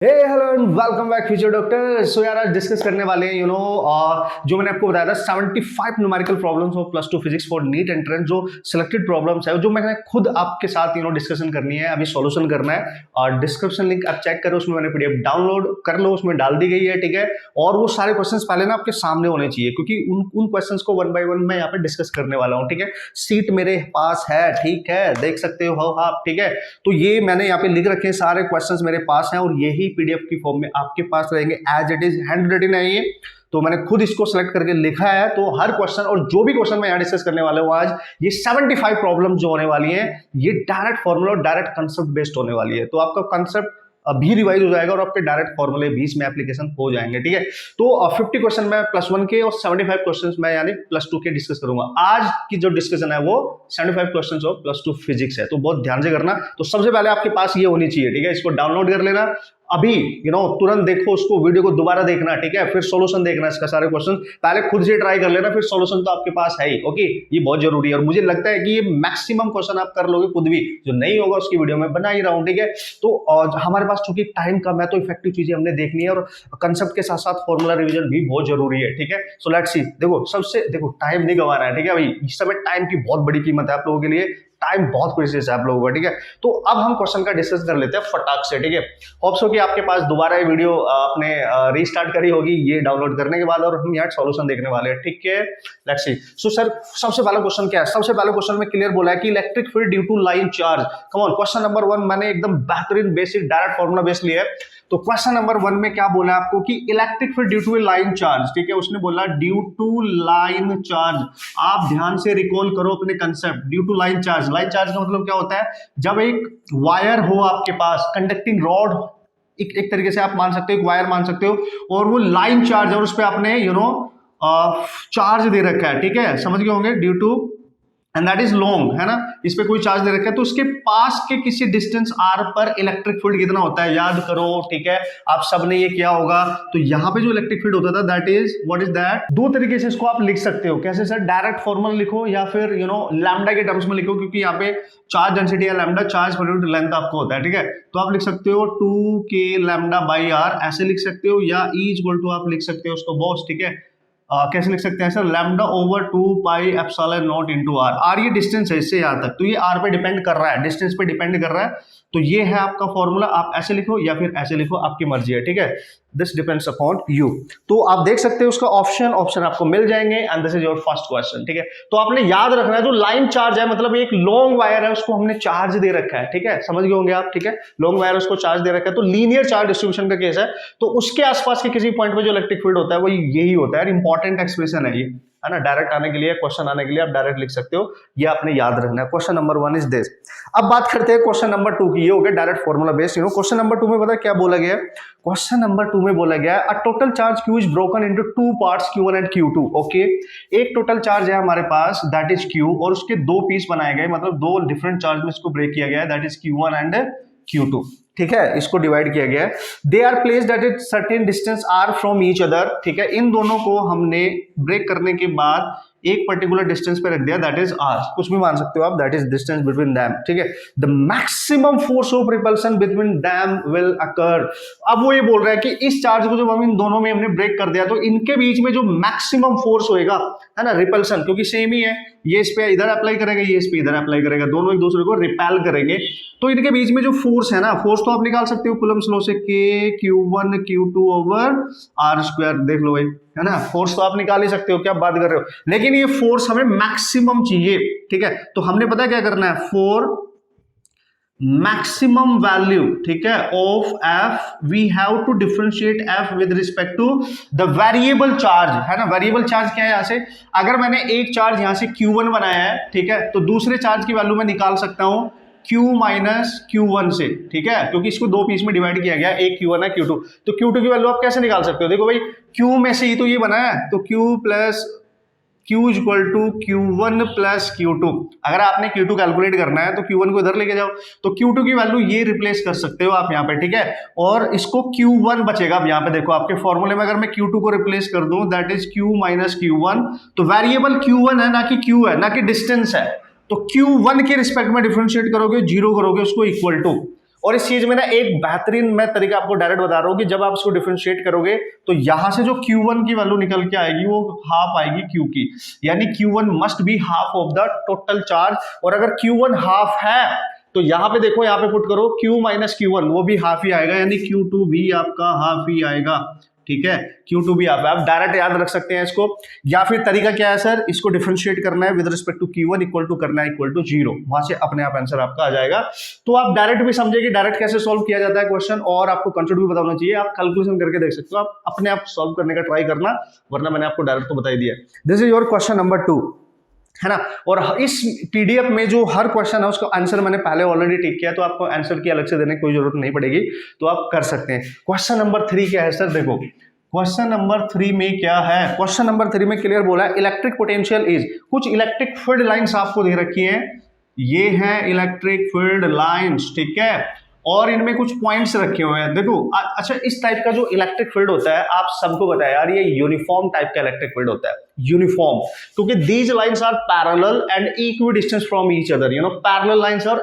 Hey hello and welcome back future doctor. So यार आज discuss करने वाले हैं जो मैंने आपको बताया था 75 numerical problems of plus two physics for NEET entrance. जो सिलेक्टेड प्रॉब्लम्स है जो मैंने खुद आपके साथ डिस्कशन करनी है, अभी सॉल्यूशन करना है। और डिस्क्रिप्शन लिंक आप चेक करो, उसमें मैंने पीडीएफ डाउनलोड कर लो, उसमें डाल दी गई है, ठीक है। और वो सारे क्वेश्चंस पहले ना आपके सामने होने चाहिए, क्योंकि उन क्वेश्चंस को वन बाय वन मैं यहाँ पे डिस्कस करने वाला हूँ, ठीक है। सीट मेरे पास है, ठीक है, देख सकते हो आप, ठीक है। तो ये मैंने यहाँ पे लिख रखे हैं, सारे क्वेश्चंस मेरे पास हैं और यही पीडीएफ की फॉर्म में आपके पास रहेंगे, as it is hand written है ये। तो मैंने खुद इसको सेलेक्ट करके लिखा है। तो हर क्वेश्चन और जो भी क्वेश्चन मैं यहाँ डिस्कस करने वाला हूँ आज, ये 75 प्रॉब्लम जो होने वाली हैं, ये डायरेक्ट फॉर्मूला और डायरेक्ट कंसेप्ट बेस्ड होने वाली है। तो आपका कंसेप्ट अभी रिवाइज हो जाएगा और आपके डायरेक्ट फॉर्मूले भी इसमें एप्लीकेशन हो जाएंगे, ठीक है। तो 50 क्वेश्चन मैं प्लस वन के और 75 क्वेश्चन मैं यानी प्लस टू के डिस्कस करूंगा। आज की जो डिस्कशन है वो 75 question of plus two physics है, तो बहुत ध्यान से करना। तो सबसे पहले आपके पास ये होनी चाहिए, ठीक है। इसको डाउनलोड कर लेना अभी, तुरंत देखो उसको, वीडियो को दोबारा देखना, ठीक है। फिर सॉल्यूशन देखना इसका, सारे क्वेश्चन पहले खुद से ट्राई कर लेना, फिर सॉल्यूशन तो आपके पास है ही, ओके। ये बहुत जरूरी है और मुझे लगता है कि ये मैक्सिमम क्वेश्चन आप कर लोगे खुद भी, जो नहीं होगा उसकी वीडियो में बना ही रहा हूं, ठीक है। तो हमारे पास चूंकि टाइम कम है, तो इफेक्टिव चीजें हमने देखनी है और कंसेप्ट के साथ साथ फॉर्मूला रिवीजन भी बहुत जरूरी है, ठीक है। So let's see. देखो टाइम नहीं गंवाना है, ठीक है भाई। इस समय टाइम की बहुत बड़ी कीमत है आप लोगों के लिए, टाइम बहुत प्रीशियस है आप लोगों का, ठीक है। तो अब हम क्वेश्चन का डिस्कस कर लेते हैं फटाक से, ठीक है। होप्स हो कि आपके पास दोबारा ये वीडियो आपने रीस्टार्ट करी होगी ये डाउनलोड करने के बाद, और हम यहाँ सॉल्यूशन देखने वाले हैं, ठीक है। Let's see. सो सर, सबसे पहला क्वेश्चन क्या है? सबसे पहले क्वेश्चन में क्लियर बोला है कि electric field due to line charge. Come on, question number 1 मैंने एकदम बेहतरीन बेसिक डायरेक्ट फॉर्मूला बेस लिया है। तो क्वेश्चन नंबर 1 में क्या बोला है आपको कि electric field due to line charge, ठीक है। उसने बोला ड्यू टू लाइन चार्ज। आप ध्यान से रिकॉल करो अपने concept. Due to line charge, line charge का मतलब क्या होता है? जब एक वायर हो आपके पास, कंडक्टिंग रॉड, एक तरीके से आप मान सकते हो, एक वायर मान सकते हो, और वो लाइन चार्ज है और उस पर आपने चार्ज दे रखा है, ठीक है, समझ गए होंगे। Due to and that is long, है ना, इस पे कोई चार्ज दे रखा है, तो उसके पास के किसी डिस्टेंस r पर इलेक्ट्रिक फील्ड कितना होता है, याद करो, ठीक है। आप सबने ये किया होगा। तो यहाँ पे जो इलेक्ट्रिक फील्ड होता था, that is, what is that? दो तरीके से इसको आप लिख सकते हो। कैसे सर? डायरेक्ट फॉर्मूला लिखो या फिर लैम्डा के टर्म्स में लिखो, क्योंकि यहाँ पे चार्ज डेंसिटी या lambda, charge per unit length आपको होता है, ठीक है। तो आप लिख सकते हो 2k लैम्डा बाई r, ऐसे लिख सकते हो, या E इक्वल टू आप लिख सकते हो उसको बॉस, ठीक है। कैसे लिख सकते हैं sir? Lambda over 2 pi epsilon naught into r. R ये डिस्टेंस है इससे यहाँ तक, तो ये आर पे डिपेंड कर रहा है, डिस्टेंस पे डिपेंड कर रहा है। तो ये है आपका फॉर्मूला। आप ऐसे लिखो या फिर ऐसे लिखो, आपकी मर्जी है, ठीक है। This depends upon you. तो आप देख सकते हो उसका ऑप्शन आपको मिल जाएंगे, and this is your first question, ठीक है। तो आपने याद रखना है, जो लाइन चार्ज है मतलब एक लॉन्ग वायर है, उसको हमने चार्ज दे रखा है, ठीक है, समझ गए होंगे आप, ठीक है। लॉन्ग वायर उसको चार्ज दे रखा है, तो लीनियर चार्ज डिस्ट्रीब्यूशन का केस है। तो उसके आसपास के किसी पॉइंट पे जो इलेक्ट्रिक फील्ड होता है वो यही होता है। इंपॉर्टेंट एक्सप्रेशन है ये, है ना। डायरेक्ट आने के लिए, क्वेश्चन आने के लिए आप डायरेक्ट लिख सकते हो, ये आपने याद रखना है। Question number 1 is this. अब बात करते हैं क्वेश्चन नंबर 2 की। ये हो गया direct formula based. Question number 2 में पता है क्या बोला गया है? क्वेश्चन नंबर 2 में बोला गया है, a total charge Q is broken into two parts, Q1 and Q2, okay. एक टोटल चार्ज है हमारे पास, दैट इज Q, और उसके दो पीस बनाए गए, मतलब दो डिफरेंट चार्ज में इसको ब्रेक किया गया है, that is Q1 and Q2, ठीक है। इसको डिवाइड किया गया है। They are placed at a certain distance r from each other, ठीक है। इन दोनों को हमने ब्रेक करने के बाद एक पर्टिकुलर डिस्टेंस पे रख दिया, दैट इज r, कुछ भी मान सकते हो आप, that is distance between them, ठीक है। The maximum force of repulsion between them will occur. अब वो ये बोल रहा है कि इस चार्ज को जब हम इन दोनों में हमने ब्रेक कर दिया, तो इनके बीच में जो मैक्सिमम फोर्स होएगा, है ना, रिपल्सन, क्योंकि सेम ही है, ये इस पे इधर अप्लाई करेगा, ये इस पे इधर अप्लाई करेगा, दोनों एक दूसरे को रिपेल करेंगे। तो इनके बीच में जो फोर्स है ना, फोर्स तो आप निकाल सकते हो कूलम्ब्स लॉ से, K Q1 Q2 over r square, देख लो भाई, है ना। फोर्स तो आप निकाल ही सकते हो, क्या बात कर रहे हो। लेकिन ये फोर्स हमें मैक्सिमम चाहिए, ठीक है। तो हमने पता क्या करना है, फॉर मैक्सिमम वैल्यू, ठीक है, of f we have to differentiate f with respect to the variable charge, है ना। वेरिएबल चार्ज क्या है? यहाँ से अगर मैंने एक चार्ज यहाँ से Q1 बनाया है, ठीक है, तो दूसरे चार्ज की वैल्यू मैं निकाल सकता हूँ Q माइनस Q1 से, ठीक है, क्योंकि इसको दो पीस में डिवाइड किया गया, एक Q1 है Q2। तो Q2 की वैल्यू आप कैसे निकाल सकते हो? देखो भाई, Q में से ही तो ये बना है, तो Q plus Q equal to Q1 plus Q2। अगर आपने Q2 कैलकुलेट करना है तो Q1 को इधर लेके जाओ, तो Q2 की वैल्यू ये रिप्लेस कर सकते हो आप यहाँ पे, ठीक है। और इसको Q1 बचेगा। अब यहाँ पे देखो आपके फॉर्मूले में, अगर मैं Q2 को रिप्लेस कर दूं, that is Q minus Q1, तो वेरिएबल Q1 है, ना कि Q है, ना कि डिस्टेंस है। तो Q1 के रिस्पेक्ट में डिफरेंशिएट करोगे, जीरो करोगे, उसको इक्वल टू, और इस चीज में ना एक बेहतरीन मैं तरीका आपको डायरेक्ट बता रहा हूं कि जब आप इसको डिफरेंशिएट करोगे तो यहां से जो Q1 की वैल्यू निकल के आएगी वो हाफ आएगी Q की, यानी Q1 must be half of the total charge. और अगर Q1 हाफ है तो यहां पे देखो, यहां पे पुट करो Q माइनस Q1, वो भी हाफ ही आएगा, यानी Q2 भी आपका हाफ ही आएगा। ठीक है, Q2 भी आप डायरेक्ट याद रख सकते हैं इसको। या फिर तरीका क्या है सर, इसको डिफरेंशिएट करना है with respect to Q1 equal to करना है इक्वल टू 0, वहां से अपने आप आंसर आपका आ जाएगा। तो आप डायरेक्ट भी समझेंगे डायरेक्ट कैसे सॉल्व किया जाता है क्वेश्चन, और आपको कंसेप्ट भी बताना चाहिए। आप कैलकुलेशन करके देख सकते हो, आप अपने आप सॉल्व करने का ट्राई करना, वरना मैंने आपको डायरेक्ट तो बता ही दिया। This is your question number 2, है ना। और इस पीडीएफ में जो हर क्वेश्चन है उसका आंसर मैंने पहले ऑलरेडी टिक किया, तो आपको आंसर की अलग से देने की कोई जरूरत नहीं पड़ेगी, तो आप कर सकते हैं। क्वेश्चन नंबर 3 क्या है सर, देखो क्वेश्चन नंबर 3 में क्या है, क्वेश्चन नंबर 3 में क्लियर बोला है इलेक्ट्रिक पोटेंशियल इज, कुछ इलेक्ट्रिक फील्ड लाइंस आपको दे रखी हैं, ये है इलेक्ट्रिक फील्ड लाइंस, ठीक है, और इनमें कुछ पॉइंट्स रखे हुए हैं। देखो अच्छा, इस टाइप का जो इलेक्ट्रिक फील्ड होता है आप सबको पता है यार, ये यूनिफॉर्म टाइप का इलेक्ट्रिक फील्ड होता है, यूनिफॉर्म, क्योंकि these lines are parallel and equidistance from each other, you know, parallel lines और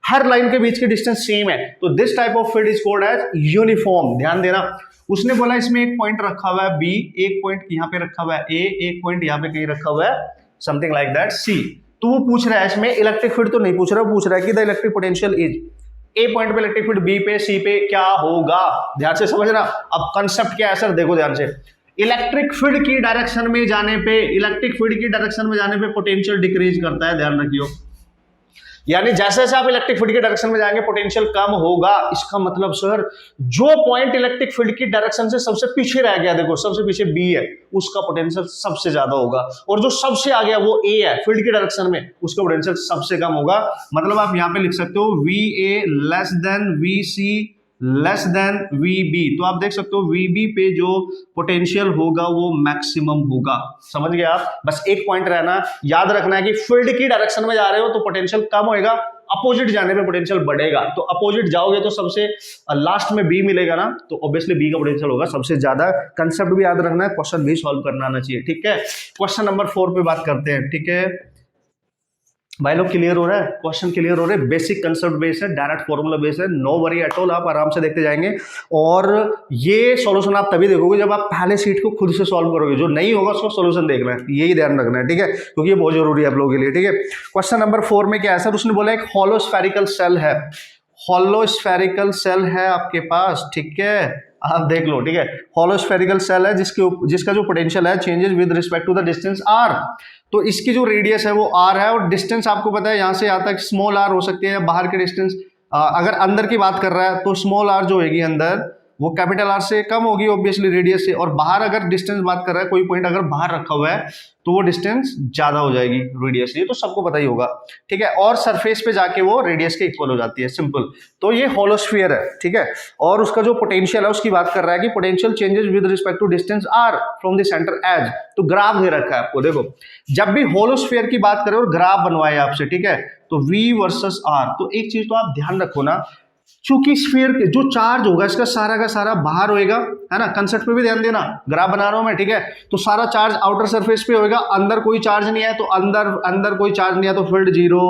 हर लाइन के बीच की डिस्टेंस सेम है, तो this type of field is called as uniform. ध्यान देना, उसने बोला इसमें एक पॉइंट रखा हुआ है बी, एक पॉइंट यहाँ पे रखा हुआ है ए, एक पॉइंट यहाँ पे कहीं रखा हुआ है समथिंग लाइक दैट सी। तो वो पूछ रहा है इसमें इलेक्ट्रिक फील्ड तो नहीं पूछ रहा, वो पूछ रहा है कि the electric potential is, A point पे इलेक्ट्रिक फील्ड बी पे सी पे क्या होगा। ध्यान से समझना, अब कंसेप्ट क्या है सर, देखो ध्यान से, इलेक्ट्रिक फील्ड की डायरेक्शन में जाने पे, इलेक्ट्रिक फील्ड की डायरेक्शन में जाने पे पोटेंशियल डिक्रीज करता है, ध्यान रखियो, यानी जैसे जैसे आप इलेक्ट्रिक फील्ड के डायरेक्शन में जाएंगे पोटेंशियल कम होगा। इसका मतलब सर जो पॉइंट इलेक्ट्रिक फील्ड की डायरेक्शन से सबसे पीछे रह गया, देखो सबसे पीछे बी है, उसका पोटेंशियल सबसे ज्यादा होगा, और जो सबसे आ गया वो ए है फील्ड की डायरेक्शन में, उसका पोटेंशियल सबसे कम होगा। मतलब आप यहां पे लिख सकते हो V A less than V C less than VB, तो आप देख सकते हो VB पे जो पोटेंशियल होगा वो मैक्सिमम होगा। समझ गए आप, बस एक पॉइंट रहना याद रखना है कि फील्ड की डायरेक्शन में जा रहे हो तो पोटेंशियल कम होएगा, अपोजिट जाने पे पोटेंशियल बढ़ेगा, तो अपोजिट जाओगे तो सबसे लास्ट में B मिलेगा ना, तो ऑब्वियसली B का पोटेंशियल होगा सबसे ज्यादा। कंसेप्ट भी याद रखना है, क्वेश्चन भी सॉल्व करना आना चाहिए, ठीक है। क्वेश्चन नंबर 4 पे बात करते हैं, ठीक है भाई लोग, क्लियर हो रहा है, क्वेश्चन क्लियर हो रहे हैं, बेसिक कंसेप्ट बेस है, डायरेक्ट फॉर्मूला बेस है, नो वरी एट ऑल, आप आराम से देखते जाएंगे। और ये सॉल्यूशन आप तभी देखोगे जब आप पहले सीट को खुद से सॉल्व करोगे, जो नहीं होगा उसको सॉल्यूशन देखना है, यही ध्यान रखना है, ठीक है, क्योंकि ये बहुत जरूरी है आप लोगों के लिए, ठीक है। क्वेश्चन नंबर 4 में क्या है सर, उसने बोला एक हॉलो स्फेरिकल सेल है, हॉलो स्फेरिकल सेल है आपके पास, ठीक है, आप देख लो, ठीक है, हॉलो स्फेरिकल सेल है जिसका जो पोटेंशियल है changes with respect to the distance r, तो इसकी जो रेडियस है वो r है, और डिस्टेंस आपको पता है यहाँ से यहाँ तक स्मॉल r हो सकती है, या बाहर के डिस्टेंस, अगर अंदर की बात कर रहा है तो स्मॉल r जो होगी अंदर वो कैपिटल R से कम होगी ऑब्वियसली रेडियस से, और बाहर अगर डिस्टेंस बात कर रहा है, कोई पॉइंट अगर बाहर रखा हुआ है तो वो डिस्टेंस ज्यादा हो जाएगी रेडियस, ये तो सबको पता ही होगा, ठीक है, और सरफेस पे जाके वो रेडियस के इक्वल हो जाती है, सिंपल। तो ये होलोस्फीयर है, ठीक है, और उसका जो पोटेंशियल है उसकी बात कर रहा है कि potential changes with respect to distance r from the centre edge, तो ग्राफ दे रखा है आपको, देखो जब भी होलोस्फीयर की बात करें और ग्राफ बनवाए आपसे, ठीक है, तो v वर्सेस r, तो एक चीज तो आप ध्यान रखो ना, चूंकि स्फीयर के जो चार्ज होगा इसका सारा का सारा बाहर होएगा, है ना, कंसेप्ट पे भी ध्यान देना, ग्राफ बना रहा हूं मैं, ठीक है, तो सारा चार्ज आउटर सरफेस पे होएगा, अंदर कोई चार्ज नहीं है तो अंदर कोई चार्ज नहीं है तो field zero,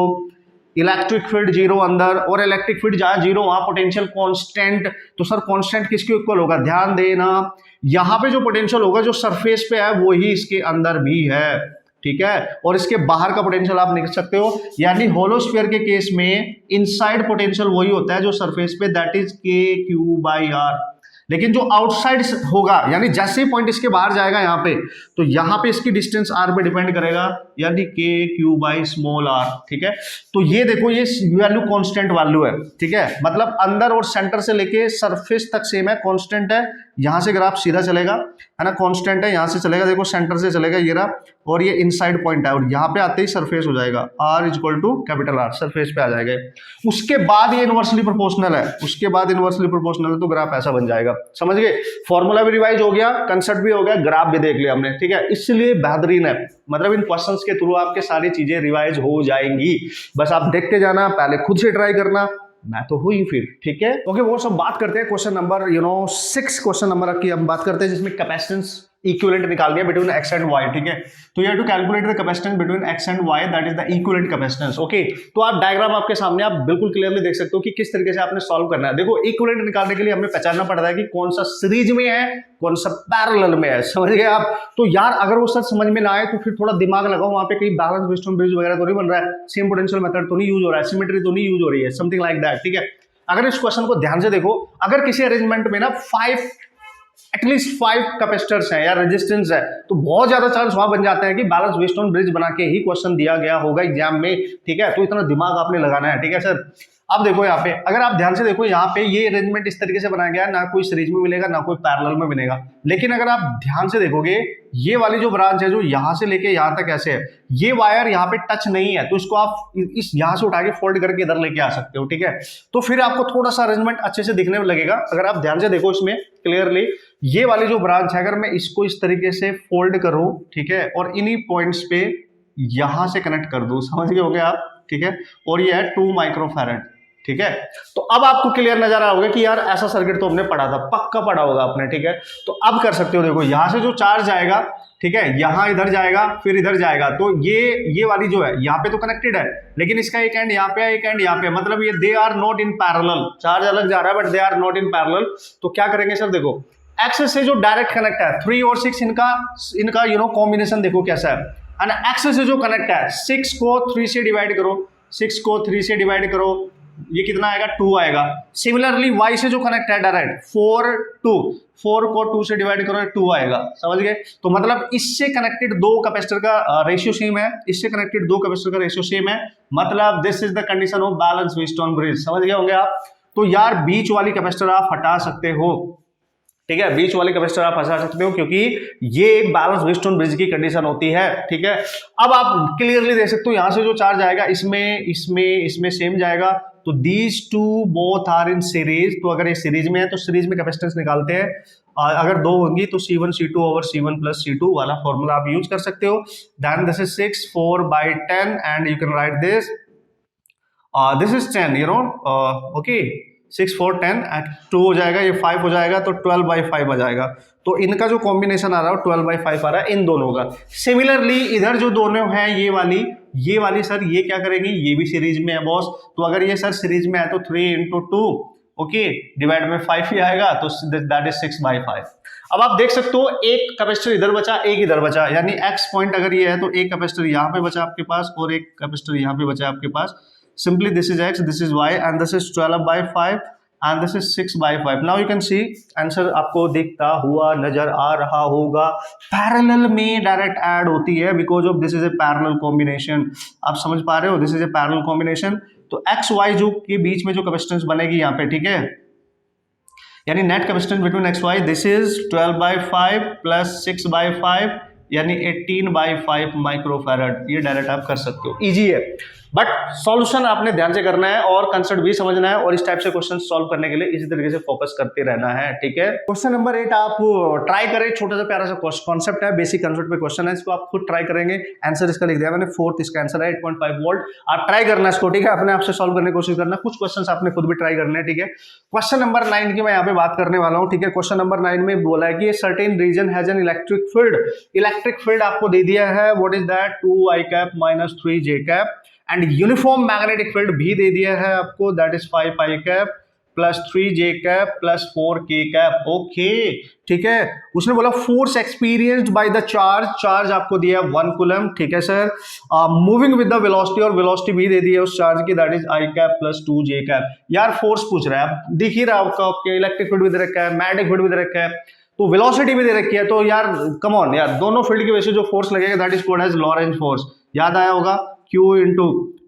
electric field zero अंदर, और इलेक्ट्रिक फील्ड जहां जीरो वहां पोटेंशियल कांस्टेंट, तो सर कांस्टेंट किसके इक्वल होगा, ध्यान देना, यहां पे जो पोटेंशियल होगा जो सरफेस पे है वही इसके अंदर भी है, ठीक है, और इसके बाहर का पोटेंशियल आप निकल सकते हो, यानी होलोस्फीयर के केस में इनसाइड पोटेंशियल वही होता है जो सरफेस पे, दैट इज Q/R, लेकिन जो आउटसाइड होगा, यानी जैसे ही पॉइंट इसके बाहर जाएगा यहाँ पे, तो यहाँ पे इसकी डिस्टेंस r पे डिपेंड करेगा, यानी K/r, ठीक है। तो ये देखो ये वैल्यू कांस्टेंट वैल्यू है, ठीक है, मतलब अंदर और सेंटर से लेके सरफेस तक सेम है, कांस्टेंट है, यहां से ग्राफ सीधा चलेगा, है ना, कांस्टेंट है, यहां से चलेगा, देखो सेंटर से चलेगा ये रहा, और ये इनसाइड पॉइंट है, और यहाँ पे आते ही सरफेस हो जाएगा, r equal to capital R, surface पे आ जाएगा। उसके बाद ये इनवर्सली प्रोपोर्शनल है, उसके बाद इनवर्सली प्रोपोर्शनल है, तो ग्राफ ऐसा बन जाएगा, समझ गए, फॉर्मूला भी रिवाइज हो गया, कंसेप्ट भी हो गया, ग्राफ भी देख लिया हमने, ठीक है, इसलिए बेहतरीन है, मतलब इन क्वेश्चंस के थ्रू आपके सारी चीजें रिवाइज हो जाएंगी, बस आप देखते जाना, पहले खुद से ट्राई करना, मैं तो हुई फिर, ठीक है, ओके। वो सब बात करते हैं क्वेश्चन नंबर 6 क्वेश्चन नंबर की हम बात करते हैं, जिसमें कैपेसिटेंस इक्विवेलेंट निकाल दिया बिटवीन एक्स एंड वाई, ठीक है। तो you have to calculate the capacitance between X and Y, that is the equivalent capacitance, okay. तो आप डायग्राम आपके सामने आप बिल्कुल क्लियरली देख सकते हो कि किस तरीके से आपने सॉल्व करना है। देखो इक्विवेलेंट निकालने के लिए हमें पहचानना पड़ता है कि कौन सा सीरीज में है, कौन सा पैरेलल में है, समझ गए आप। तो यार अगर वो सर समझ में ना आए तो फिर थोड़ा दिमाग लगाओ, वहां पे कहीं बैलेंस वेस्टर्न ब्रिज वगैरह तो नहीं बन रहा है, सेम पोटेंशियल मेथड तो नहीं यूज हो रहा है, सिमेट्री तो नहीं यूज हो रही है, समथिंग लाइक दैट, ठीक है। अगर इस क्वेश्चन को ध्यान से देखो, अगर किसी अरेंजमेंट में ना एटलीस्ट 5 कैपेसिटर्स हैं या रेजिस्टेंस है, तो बहुत ज्यादा चांस वहां बन जाते हैं कि बैलेंस वेस्टर्न ब्रिज बना के ही क्वेश्चन दिया गया होगा एग्जाम में, ठीक है। तो इतना दिमाग आपने लगाना है, ठीक है सर। अब देखो यहाँ पे, अगर आप ध्यान से देखो यहाँ पे ये अरेंजमेंट इस तरीके से बनाया गया है, ना कोई सीरीज में मिलेगा ना कोई पैरेलल में मिलेगा। लेकिन अगर आप ध्यान से देखोगे, ये वाली जो ब्रांच है जो यहाँ से लेके यहाँ तक ऐसे है, ये वायर यहाँ पे टच नहीं है, तो इसको आप इस यहाँ से उठा के फोल्ड करके इधर लेके आ सकते हो, ठीक है। तो फिर आपको थोड़ा सा अरेंजमेंट अच्छे से दिखने में लगेगा। अगर आप ध्यान से देखो इसमें क्लियरली, ये वाली जो ब्रांच है, अगर मैं इसको इस तरीके से फोल्ड करूं, ठीक है, और इन्हीं पॉइंट्स पे यहां से कनेक्ट कर दूं, समझ गए होगे आप, ठीक है। और ये है 2 माइक्रोफैरड, ठीक है। तो अब आपको क्लियर नजर आ रहा होगा कि यार ऐसा सर्किट तो हमने पढ़ा था, पक्का पढ़ा होगा आपने, ठीक है। तो अब कर सकते हो, देखो यहां से जो चार्ज आएगा, ठीक है, यहां इधर जाएगा फिर इधर जाएगा, तो ये वाली जो है यहाँ पे तो कनेक्टेड है, लेकिन इसका एक एंड यहाँ पे है, एक एंड यहाँ पे, मतलब ये they are not in parallel, charge अलग जा रहा है but they are not in parallel. तो क्या करेंगे सर, देखो एक्सेस से जो डायरेक्ट कनेक्ट है 3 और 6, इनका यू नो कॉम्बिनेशन देखो कैसा है, एंड एक्सेस से जो कनेक्ट है 6 को 3 से डिवाइड करो, 6 को 3 से डिवाइड करो, ये कितना आएगा, 2 आएगा। सिमिलरली y से जो कनेक्ट है डायरेक्ट 4 को 2 से डिवाइड करो, 2 आएगा, समझ गए। तो मतलब इससे कनेक्टेड दो कैपेसिटर का रेशियो सेम है, इससे कनेक्टेड दो कैपेसिटर का रेशियो सेम है, मतलब this is the condition of balance Wheatstone bridge, समझ गए होंगे आप। तो यार बीच वाली कैपेसिटर आप हटा सकते हो, ठीक है, बीच वाले कैपेसिटर आप हटा सकते हो, क्योंकि ये एक बैलेंस व्हीटस्टोन ब्रिज की कंडीशन होती है, ठीक है। अब आप क्लियरली देख सकते हो यहां से जो चार्ज आएगा इसमें सेम जाएगा, तो these two both are in series. तो अगर ये सीरीज में है तो सीरीज में कैपेसिटेंस निकालते हैं, अगर दो होंगी तो C1 C2 over C1 plus C2 वाला फॉर्मूला आप यूज कर सकते हो। Then this is 6 4/10 and you can write this is 10, you know, okay, 6 4 10 2 हो जाएगा, ये 5 हो जाएगा, तो 12/5 आ जाएगा। तो इनका जो कॉम्बिनेशन आ रहा है 12/5 आ रहा है इन दोनों का। सिमिलरली इधर जो दोनों हैं ये वाली सर ये क्या करेंगी, ये भी सीरीज में है बॉस। तो अगर ये सर सीरीज में है तो 3 × 2, ओके, डिवाइड में 5 ही आएगा, तो दैट इज 6/5। अब आप देख सकते हो एक कैपेसिटर इधर बचा, एक इधर बचा, यानी एक्स पॉइंट अगर ये है तो एक कैपेसिटर यहाँ पे बचा आपके पास और एक कैपेसिटर यहाँ पे बचा आपके पास। Simply this is x, this is y, and this is 12/5 and this is 6/5. Now you can see answer आपको दिखता हुआ नजर आ रहा होगा। पैरेलल में डायरेक्ट ऐड होती है because of this is a parallel combination. आप समझ पा रहे हो, this is a parallel combination. तो एक्स वाई जो के बीच में जो कैपेसिटेंस बनेगी यहाँ पे, ठीक है, यानी net capacitance between X Y, this is 12/5 plus 6/5 यानी 18/5 माइक्रोफैरड। ये डायरेक्ट आप कर सकते हो, इजी है, बट सॉल्यूशन आपने ध्यान से करना है और कंसेप्ट भी समझना है, और इस टाइप से क्वेश्चन सॉल्व करने के लिए इसी तरीके से फोकस करते रहना है, ठीक है। क्वेश्चन नंबर 8 आप ट्राई करें, छोटा सा प्यारा सा कॉन्सेप्ट है, बेसिक कंसेप्ट पे क्वेश्चन है, इसको आप खुद ट्राई करेंगे। आंसर इसका लिख दिया मैंने, 4th इसका आंसर है 8.5 वोल्ट। आप ट्राई करना इसको, ठीक है, अपने आप से सॉल्व करने की कोशिश करना, कुछ क्वेश्चन आपने खुद भी ट्राई करने हैं, ठीक है। क्वेश्चन नंबर 9 की मैं यहाँ पे बात करने वाला हूँ, ठीक है। क्वेश्चन नंबर 9 में बोला है कि certain region has an electric field. Electric field आपको दे दिया है, what is that, 2i cap minus 3j cap, and uniform magnetic field भी दे दिया है आपको, that is 5i cap plus 3j cap plus 4k cap, okay, ठीक है। उसने बोला force experienced by the charge आपको दिया 1 कूलम, ठीक है sir, moving with the velocity, और वेलोसिटी भी दे दी है उस चार्ज की, that is i cap plus 2j cap. यार फोर्स पूछ रहा है, अब दिख ही रहा है आपका, इलेक्ट्रिक फील्ड भी दे रखा है, मैग्नेटिक फील्ड भी दे रखा है, तो वेलोसिटी भी दे रखी है, तो यार कम ऑन यार, दोनों फील्ड की वजह से जो फोर्स लगेगा that is called as Lorentz force. याद आया होगा, Q इंटू,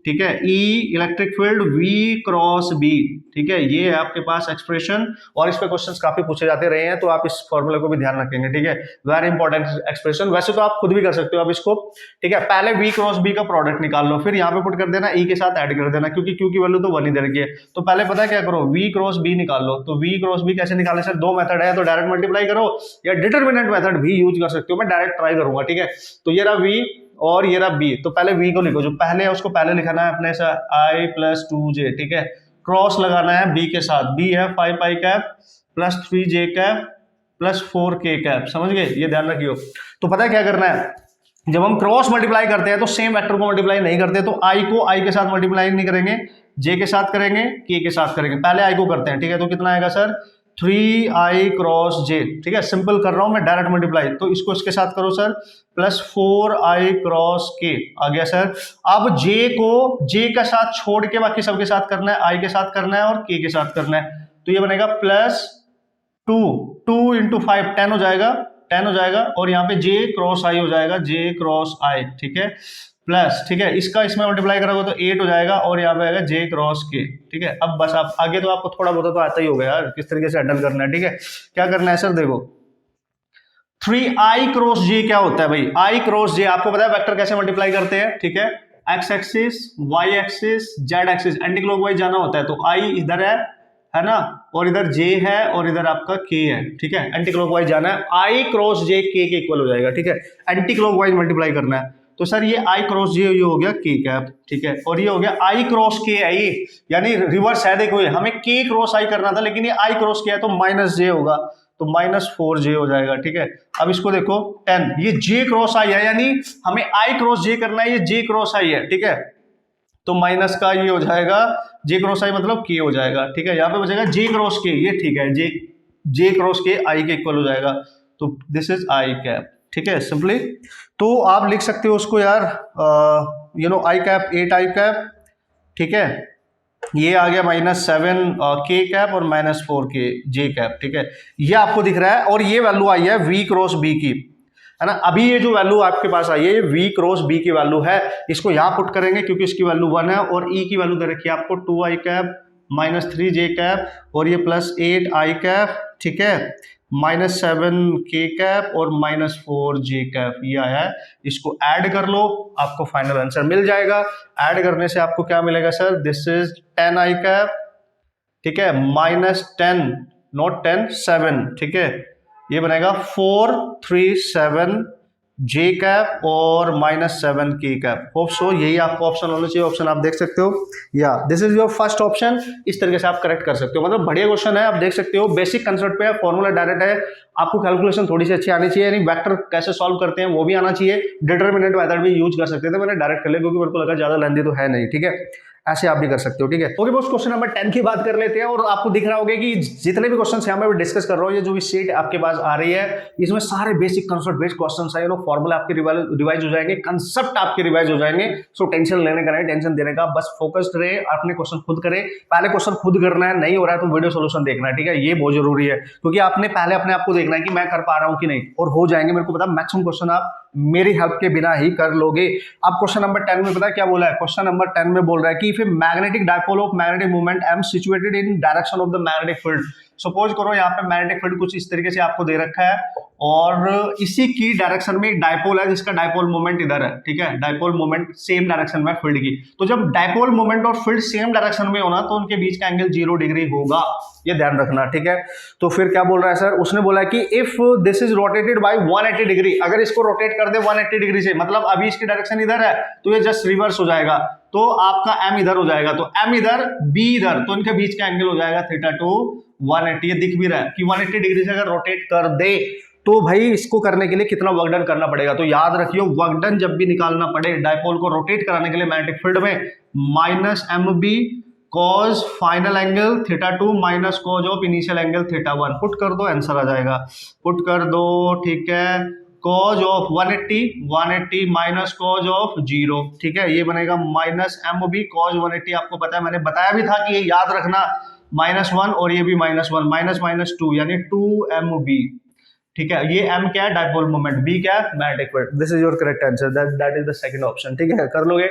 ठीक है, E electric field V cross B, ठीक है, ये है आपके पास एक्सप्रेशन, और इस पे क्वेश्चंस काफी पूछे जाते रहे हैं, तो आप इस फॉर्मूले को भी ध्यान रखेंगे, ठीक है, वेरी इंपॉर्टेंट एक्सप्रेशन। वैसे तो आप खुद भी कर सकते हो अब इसको, ठीक है, पहले V क्रॉस B का प्रोडक्ट निकाल लो, फिर यहाँ पे पुट कर देना, E के साथ ऐड कर देना, क्योंकि Q की वैल्यू तो 1 ही दे रखी है। तो पहले पता है क्या करो, V क्रॉस B निकाल लो। तो V क्रॉस B कैसे निकाले सर, दो मेथड है, तो डायरेक्ट मल्टीप्लाई करो या डिटरमिनेंट मेथड भी यूज कर सकते हो, मैं डायरेक्ट ट्राई करूंगा, ठीक है। तो ये रहा V और ये रहा B, तो पहले V को लिखो, जो पहले है उसको पहले लिखना है अपने से, I प्लस 2j, ठीक है, क्रॉस लगाना है B के साथ, B है 5i cap plus 3j cap plus 4k cap, समझ गए, ये ध्यान रखियो। तो पता है क्या करना है, जब हम क्रॉस मल्टीप्लाई करते हैं तो सेम वेक्टर को मल्टीप्लाई नहीं करते, तो आई को आई के साथ मल्टीप्लाई नहीं करेंगे, जे के साथ करेंगे, के के साथ करेंगे। पहले आई को करते हैं, ठीक है। तो कितना आएगा सर 3i क्रॉस जे, ठीक है। सिंपल कर रहा हूं मैं डायरेक्ट मल्टीप्लाई, तो इसको इसके साथ करो सर, प्लस 4i क्रॉस के आ गया सर। अब जे को जे का साथ छोड़ के बाकी सबके साथ करना है, आई के साथ करना है और के साथ करना है। तो ये बनेगा प्लस 2 इंटू 5 10 हो जाएगा, 10 हो जाएगा, और यहाँ पे जे क्रॉस आई हो जाएगा, जे क्रॉस आई, ठीक है, प्लस, ठीक है, इसका इसमें मल्टीप्लाई करोगे तो 8 हो जाएगा, और यहाँ पे आएगा जे क्रॉस के, ठीक है। अब बस आप आगे तो आपको थोड़ा बहुत तो आता ही होगा यार किस तरीके से हैंडल करना है, ठीक है। क्या करना है सर, देखो 3i क्रॉस जे क्या होता है भाई, आई क्रॉस जे आपको पता है वेक्टर कैसे मल्टीप्लाई करते हैं, ठीक है। X axis, Y axis, Z axis, anticlockwise जाना होता है, तो आई इधर है ना, और इधर जे है और इधर आपका के है, ठीक है। एंटी क्लॉकवाइज जाना है, आई क्रॉस जे के इक्वल हो जाएगा, ठीक है। एंटी क्लॉकवाइज मल्टीप्लाई करना है, तो सर ये आई क्रॉस जे ये हो गया के कैप, ठीक है, और ये हो गया आई क्रॉस के है, ये यानी रिवर्स है। देखो हमें के क्रॉस आई करना था, लेकिन ये आई क्रॉस के है, तो माइनस जे होगा, तो -4j हो जाएगा, ठीक है। अब इसको देखो 10, ये j क्रॉस आई है, यानी हमें i क्रॉस j करना है, ये j क्रॉस आई है, ठीक है। तो माइनस का ये हो जाएगा j क्रॉस आई मतलब k हो जाएगा, ठीक है। यहाँ पे बचेगा j क्रॉस k, ये ठीक है, j क्रॉस k i के इक्वल हो जाएगा, तो दिस इज i कैप, ठीक है, सिंपली। तो आप लिख सकते हो उसको यार i कैप 8i कैप, ठीक है, ये आ गया -7 k कैप और -4k j कैप, ठीक है। ये आपको दिख रहा है, और ये वैल्यू आई है v क्रॉस b की, है ना। अभी ये जो वैल्यू आपके पास आई है ये v क्रॉस b की वैल्यू है, इसको यहां पुट करेंगे क्योंकि इसकी वैल्यू 1 है, और e की वैल्यू दे रखी है आपको 2i कैप -3j कैप, और ये +8i कैप, ठीक है, -7k कैप और -4j कैप, ये आया है। इसको ऐड कर लो, आपको फाइनल आंसर मिल जाएगा। ऐड करने से आपको क्या मिलेगा sir, this is 10i cap, ठीक है, -10 नॉट 10 7, ठीक है, ये बनेगा 437 जे कैप और -7k कैप। होप सो यही आपको ऑप्शन होना चाहिए, ऑप्शन आप देख सकते हो, या this is your first option. इस तरीके से आप करेक्ट कर सकते हो, मतलब बढ़िया क्वेश्चन है, आप देख सकते हो, बेसिक कंसेप्ट पे है, फॉर्मूला डायरेक्ट है, आपको कैलकुलेशन थोड़ी सी अच्छी आनी चाहिए, यानी वेक्टर कैसे सॉल्व करते हैं वो भी आना चाहिए, डिटरमिनेंट मेथड भी यूज कर सकते थे, मैंने डायरेक्ट कर लिया क्योंकि मेरे को लगा ज्यादा लेंथी तो है नहीं, ठीक है, ऐसे आप भी कर सकते हो, ठीक है। ओके बॉस, क्वेश्चन नंबर 10 की बात कर लेते हैं, और आपको दिख रहा होगा कि जितने भी क्वेश्चंस यहाँ पे डिस्कस कर रहा हूँ, ये जो भी शीट आपके पास आ रही है, इसमें सारे बेसिक कंसेप्ट बेस्ड क्वेश्चंस है, फॉर्मूला आपके रिवाइज हो जाएंगे, कंसेप्ट आपके रिवाइज हो जाएंगे। सो टेंशन लेने का नहीं, टेंशन देने का, बस फोकस्ड रहे, अपने क्वेश्चन खुद करें, पहले क्वेश्चन खुद करना है, नहीं हो रहा है तो वीडियो सोल्यूशन देखना है, ठीक है, ये बहुत जरूरी है, क्योंकि आपने पहले अपने आप को देखना है कि मैं कर पा रहा हूँ कि नहीं, और हो जाएंगे, मेरे को पता, मैक्सिमम क्वेश्चन आप मेरी हेल्प के बिना ही कर लोगे। अब क्वेश्चन नंबर 10 में पता है क्या बोला है, क्वेश्चन नंबर 10 में बोल रहा है कि if a magnetic dipole of magnetic moment m situated in direction of the magnetic field, suppose करो यहाँ पे मैग्नेटिक फील्ड कुछ इस तरीके से आपको दे रखा है, और इसी की डायरेक्शन में एक डायपोल है जिसका डायपोल मोमेंट इधर है, ठीक है, डायपोल मोमेंट सेम डायरेक्शन में फील्ड की, तो जब डायपोल मोमेंट और फील्ड सेम डायरेक्शन में होना तो उनके बीच का एंगल 0 डिग्री होगा, ये ध्यान रखना, ठीक है। तो फिर क्या बोल रहा है सर, उसने बोला कि if this is rotated bye 180 degree, अगर इसको रोटेट कर दे 180 डिग्री से, मतलब अभी इसकी डायरेक्शन इधर है तो ये जस्ट रिवर्स हो जाएगा, तो आपका m इधर हो जाएगा, तो m इधर b इधर, तो इनके बीच का एंगल हो जाएगा θ2 180, ये दिख भी रहा है कि 180 डिग्री से अगर रोटेट कर दे तो भाई इसको करने के लिए कितना वर्क डन करना पड़ेगा, तो याद रखियो वर्क डन जब भी निकालना पड़े डायपोल को रोटेट कराने के लिए मैग्नेटिक फील्ड में -mb cos final angle θ2 minus cos of initial angle θ1, put कर दो आंसर आ जाएगा, पुट कर दो, ठीक है, cos of 180 minus cos of 0, ठीक है, ये बनेगा -mb cos 180, आपको पता है मैंने बताया भी था कि ये याद रखना -1, और ये भी -1 -2 यानी 2mb, ठीक है, ये m क्या है डायपोल मोमेंट, b क्या है magnetic field, this is your correct answer, that is the second option, ठीक है, कर लोगे,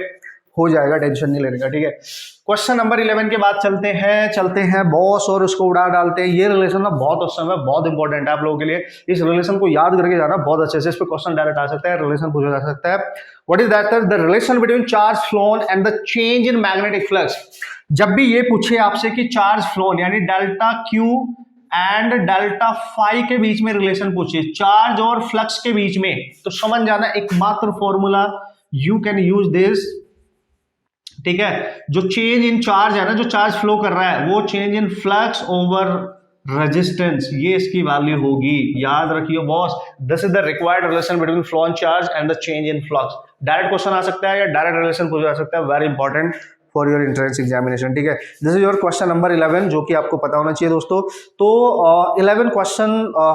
हो जाएगा, टेंशन नहीं लेने का, ठीक है। क्वेश्चन नंबर 11 के बाद चलते हैं बॉस, और उसको उड़ा डालते हैं। ये रिलेशन ना बहुत ऑसम है, बहुत इंपॉर्टेंट है आप लोगों के लिए, इस रिलेशन को याद करके जाना बहुत अच्छे से, इस पे क्वेश्चन डायरेक्ट आ सकता है, रिलेशन पूछा जा सकता है। What is that, the relation between charge flown and the change in magnetic flux. जब भी ये पूछे आपसे कि चार्ज फ्लोन यानी delta Q and delta phi के बीच में रिलेशन पूछे, चार्ज और फ्लक्स के बीच में, तो समझ जाना एकमात्र formula, you can use this, ठीक है, जो चेंज इन चार्ज है ना, जो चार्ज फ्लो कर रहा है, वो change in flux over resistance, ये इसकी वैल्यू होगी। याद रखिए boss, this is the required relation between flow on charge and the change in flux. Direct question आ सकता है या डायरेक्ट रिलेशन पूछा जा सकता है, very important for your entrance examination, ठीक है। This is your question number 11 जो कि आपको पता होना चाहिए दोस्तों। तो 11 क्वेश्चन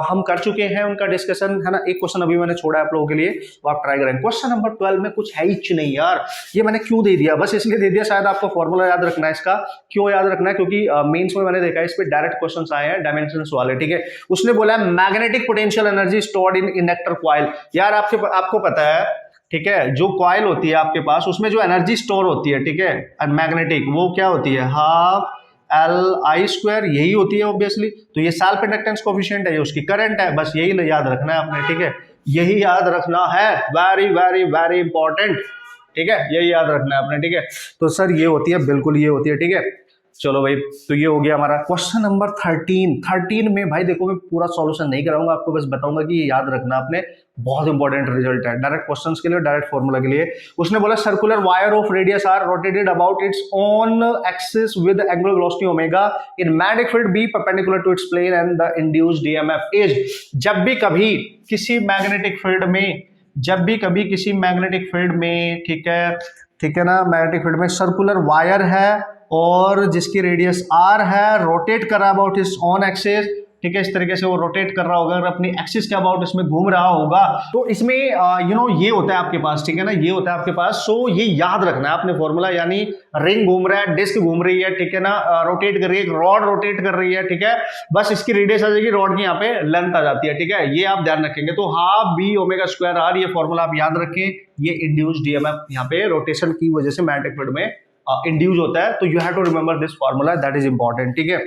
हम कर चुके हैं, उनका डिस्कशन है ना। एक क्वेश्चन अभी मैंने छोड़ा है आप लोगों के लिए, वो आप ट्राई करें। क्वेश्चन नंबर 12 में कुछ है ही नहीं यार, ये मैंने क्यों दे दिया, बस इसलिए दे दिया, शायद आपको फॉर्मूला याद रखना है इसका। क्यों याद रखना है, क्योंकि मेंस में मैंने देखा है इस पे डायरेक्ट क्वेश्चन आए हैं डायमेंशंस वाले, ठीक है। उसने बोला है magnetic potential energy stored in inductor coil. यार आपको पता है, ठीक है, जो कॉइल होती है आपके पास उसमें जो एनर्जी स्टोर होती है, ठीक है, मैग्नेटिक, वो क्या होती है, हाफ Li², यही होती है ऑब्वियसली। तो ये सेल्फ इंडक्टेंस कोएफिशिएंट है, ये उसकी करंट है, बस यही याद रखना है आपने, ठीक है, यही याद रखना है, वेरी वेरी वेरी इंपॉर्टेंट, ठीक है, यही याद रखना है आपने, ठीक है। तो सर ये होती है, बिल्कुल ये होती है, ठीक है। चलो भाई, तो ये हो गया हमारा क्वेश्चन नंबर 13 में भाई देखो, मैं पूरा सॉल्यूशन नहीं कराऊंगा आपको, बस बताऊंगा कि ये याद रखना आपने, बहुत इंपॉर्टेंट रिजल्ट है डायरेक्ट क्वेश्चंस के लिए, डायरेक्ट फॉर्मूला के लिए। उसने बोला circular wire of radius R rotated about its own axis with angular velocity omega in magnetic field B perpendicular to its plane and the induced EMF is. जब भी कभी किसी मैग्नेटिक फील्ड में, किसी मैग्नेटिक फील्ड में, ठीक है ना, मैग्नेटिक फील्ड में सर्कुलर वायर है और जिसकी रेडियस r है, रोटेट कर रहा अबाउट इस ऑन एक्सिस, ठीक है, इस तरीके से वो रोटेट कर रहा होगा, अगर अपनी एक्सिस के अबाउट इसमें घूम रहा होगा, तो इसमें ये होता है आपके पास, ठीक है ना, ये होता है आपके पास। सो ये याद रखना है आपने फॉर्मूला, यानी रिंग घूम रहा है, डिस्क घूम रही है, ठीक है ना, रोटेट कर रही है, एक रॉड रोटेट कर रही है, ठीक है, बस इसकी रेडियस आ जाएगी, रॉड की यहाँ पे लेंथ आ जाती है, ठीक है, ये आप ध्यान रखेंगे। तो half B omega square R, ये फॉर्मूला आप याद रखें, ये इंड्यूस्ड ईएमएफ यहाँ पे रोटेशन की वजह से मैग्नेटिक फील्ड में इंड्यूस होता है, तो you have to remember this formula, that is important, ठीक है।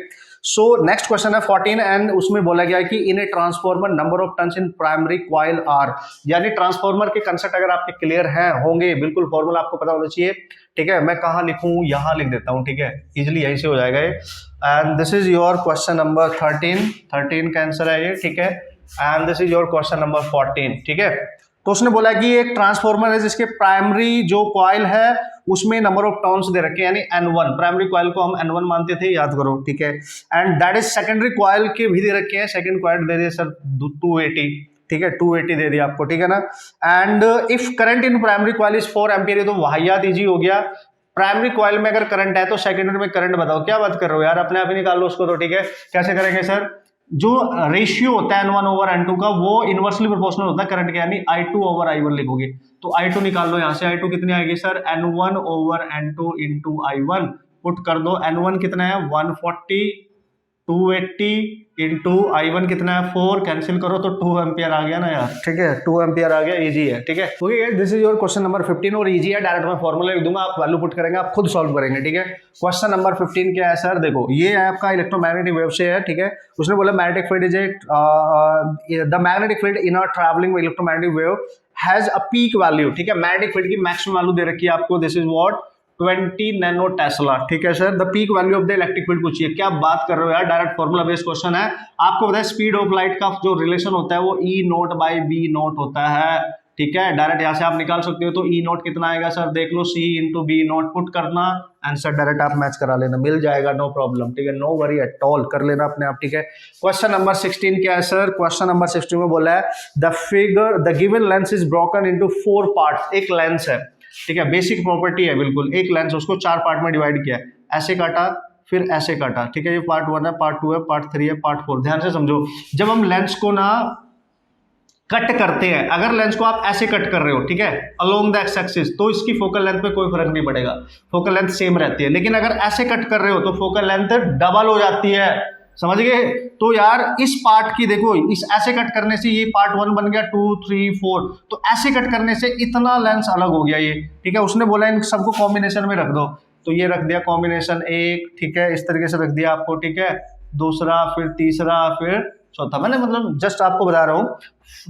सो नेक्स्ट क्वेश्चन है 14 एंड उसमें बोला गया है कि in a transformer number of turns in primary coil are, यानी ट्रांसफॉर्मर के कंसेप्ट अगर आपके क्लियर हैं होंगे, बिल्कुल फॉर्मूला आपको पता होना चाहिए, ठीक है। मैं कहाँ लिखूं, यहां लिख देता हूं, ठीक है, इजिली यहीं से हो जाएगा ये। And this is your question number 13 का आंसर है ये, ठीक है। And this is your question number 14, ठीक है। तो उसने बोला कि एक ट्रांसफॉर्मर है जिसके प्राइमरी जो कॉइल है उसमें नंबर ऑफ टर्न्स दे रखे हैं, यानी N1, प्राइमरी कॉइल को हम N1 मानते थे, याद करो, ठीक है। And that is secondary coil के भी दे रखे हैं, सेकंड कॉइल दे दिए सर 280, ठीक है, 280 दे दिया आपको, ठीक है ना। And if current in primary coil is 4 ampere, तो वाहियात इजी हो गया। प्राइमरी कॉइल में अगर करंट है तो सेकेंडरी में करंट बताओ, क्या बात कर रहे हो यार, अपने आप ही निकाल लो उसको, तो ठीक है। कैसे करेंगे सर, जो रेशियो होता है N1 ओवर N2 का, वो इनवर्सली प्रोपोर्शनल होता है करंट के, यानी I2 ओवर I1 लिखोगे, तो I2 निकाल लो यहाँ से, I2 कितनी आएगी sir, N1 over N2 into I1, put कर दो, N1 कितना है 140, 280 इंटू I1 कितना है 4, कैंसिल करो तो 2 एम्पियर आ गया ना यार, ठीक है, 2 एम्पियर आ गया, इजी है, ठीक है। Okay, this is your question number 15 और इजी है, डायरेक्ट मैं फॉर्मूला लिख दूंगा, आप वैल्यू पुट करेंगे, आप खुद सॉल्व करेंगे, ठीक है। क्वेश्चन नंबर 15 क्या है सर, देखो ये है आपका इलेक्ट्रोमैग्नेटिक वेव से है, ठीक है। उसने बोला magnetic field is the magnetic field in a travelling electromagnetic wave has a peak value, ठीक है, मैग्नेटिक फील्ड की मैक्सिमम वैल्यू दे रखी है आपको, this is what 20 nano Tesla, ठीक है sir. The peak value of the electric field पूछिए, क्या बात कर रहे हो यार, डायरेक्ट फॉर्मूला बेस्ड क्वेश्चन है। आपको पता है स्पीड ऑफ लाइट का जो रिलेशन होता है वो E0 बाई B0 होता है, ठीक है, डायरेक्ट यहाँ से आप निकाल सकते हो। तो E0 कितना आएगा सर, देख लो, C इंटू B0 पुट करना, आंसर डायरेक्ट आप मैच करा लेना, मिल जाएगा, नो प्रॉब्लम, ठीक है, नो वरी एट ऑल, कर लेना अपने आप, ठीक है। क्वेश्चन नंबर 16 क्या है सर, क्वेश्चन नंबर 16 में बोला है the given lens is broken into 4 parts, एक लेंस है, ठीक है, बेसिक प्रॉपर्टी है बिल्कुल, एक लेंस उसको 4 पार्ट में डिवाइड किया है, ऐसे काटा फिर ऐसे काटा, ठीक है, ये पार्ट 1 है, पार्ट 2 है, पार्ट 3 है, पार्ट 4, ध्यान से समझो। जब हम लेंस को ना कट करते हैं, अगर लेंस को आप ऐसे कट कर रहे हो, ठीक है, अलोंग द एक्स एक्सिस, तो इसकी फोकल लेंथ पे कोई फर्क नहीं पड़ेगा, फोकल लेंथ सेम रहती है। लेकिन अगर ऐसे कट कर रहे हो तो फोकल लेंथ डबल हो जाती है, समझ गए। तो यार इस पार्ट की देखो, इस ऐसे कट करने से ये पार्ट 1 बन गया, 2 3 4, तो ऐसे कट करने से इतना लेंस अलग हो गया ये, ठीक है। उसने बोला इन सबको कॉम्बिनेशन में रख दो, तो ये रख दिया कॉम्बिनेशन 1, ठीक है, इस तरीके से रख दिया आपको, ठीक है, दूसरा, फिर तीसरा, फिर चौथा, मैंने मतलब जस्ट आपको बता रहा हूँ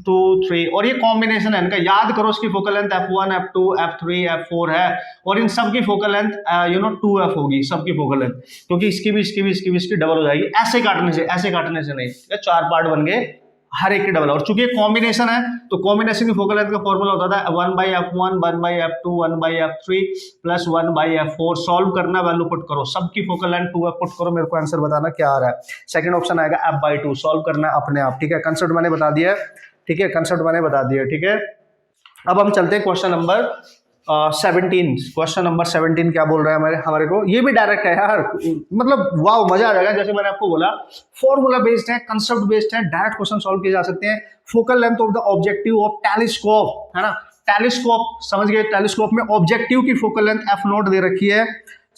2 3, और ये कॉम्बिनेशन है इनका, याद करो इसकी focal length F1 F2 F3 F4 है, और इन सब की फोकल लेंथ 2F होगी, सबकी फोकल लेंथ, क्योंकि इसकी भी इसकी डबल हो जाएगी, ऐसे काटने से नहीं, 4 पार्ट बन गए, हर एक की डबल, और चूंकि कॉम्बिनेशन है तो कॉम्बिनेशन की फोकल लेंथ का फॉर्मूला होता था 1/f1 1/f2 1/f3 plus 1/f4। Solve करना, वैल्यू पुट करो, सबकी फोकल लेंथ 2f पुट करो, मेरे को आंसर बताना क्या आ रहा है। सेकंड ऑप्शन आएगा f/2, सॉल्व करना अपने आप, ठीक है। कंसेप्ट मैंने बता दिया है, ठीक है, कंसेप्ट मैंने बता दिया, ठीक है। अब हम चलते हैं क्वेश्चन नंबर 17। क्वेश्चन नंबर 17 क्या बोल रहा है हमारे को, ये भी डायरेक्ट है यार, मतलब वाओ, मजा आ जाएगा। जैसे मैंने आपको बोला फॉर्मूला बेस्ड है, कंसेप्ट बेस्ड है, डायरेक्ट क्वेश्चन सॉल्व किए जा सकते हैं। Focal length of the objective of telescope, है ना, टेलीस्कोप समझ गए। टेलीस्कोप में ऑब्जेक्टिव की फोकल लेंथ f0 दे रखी है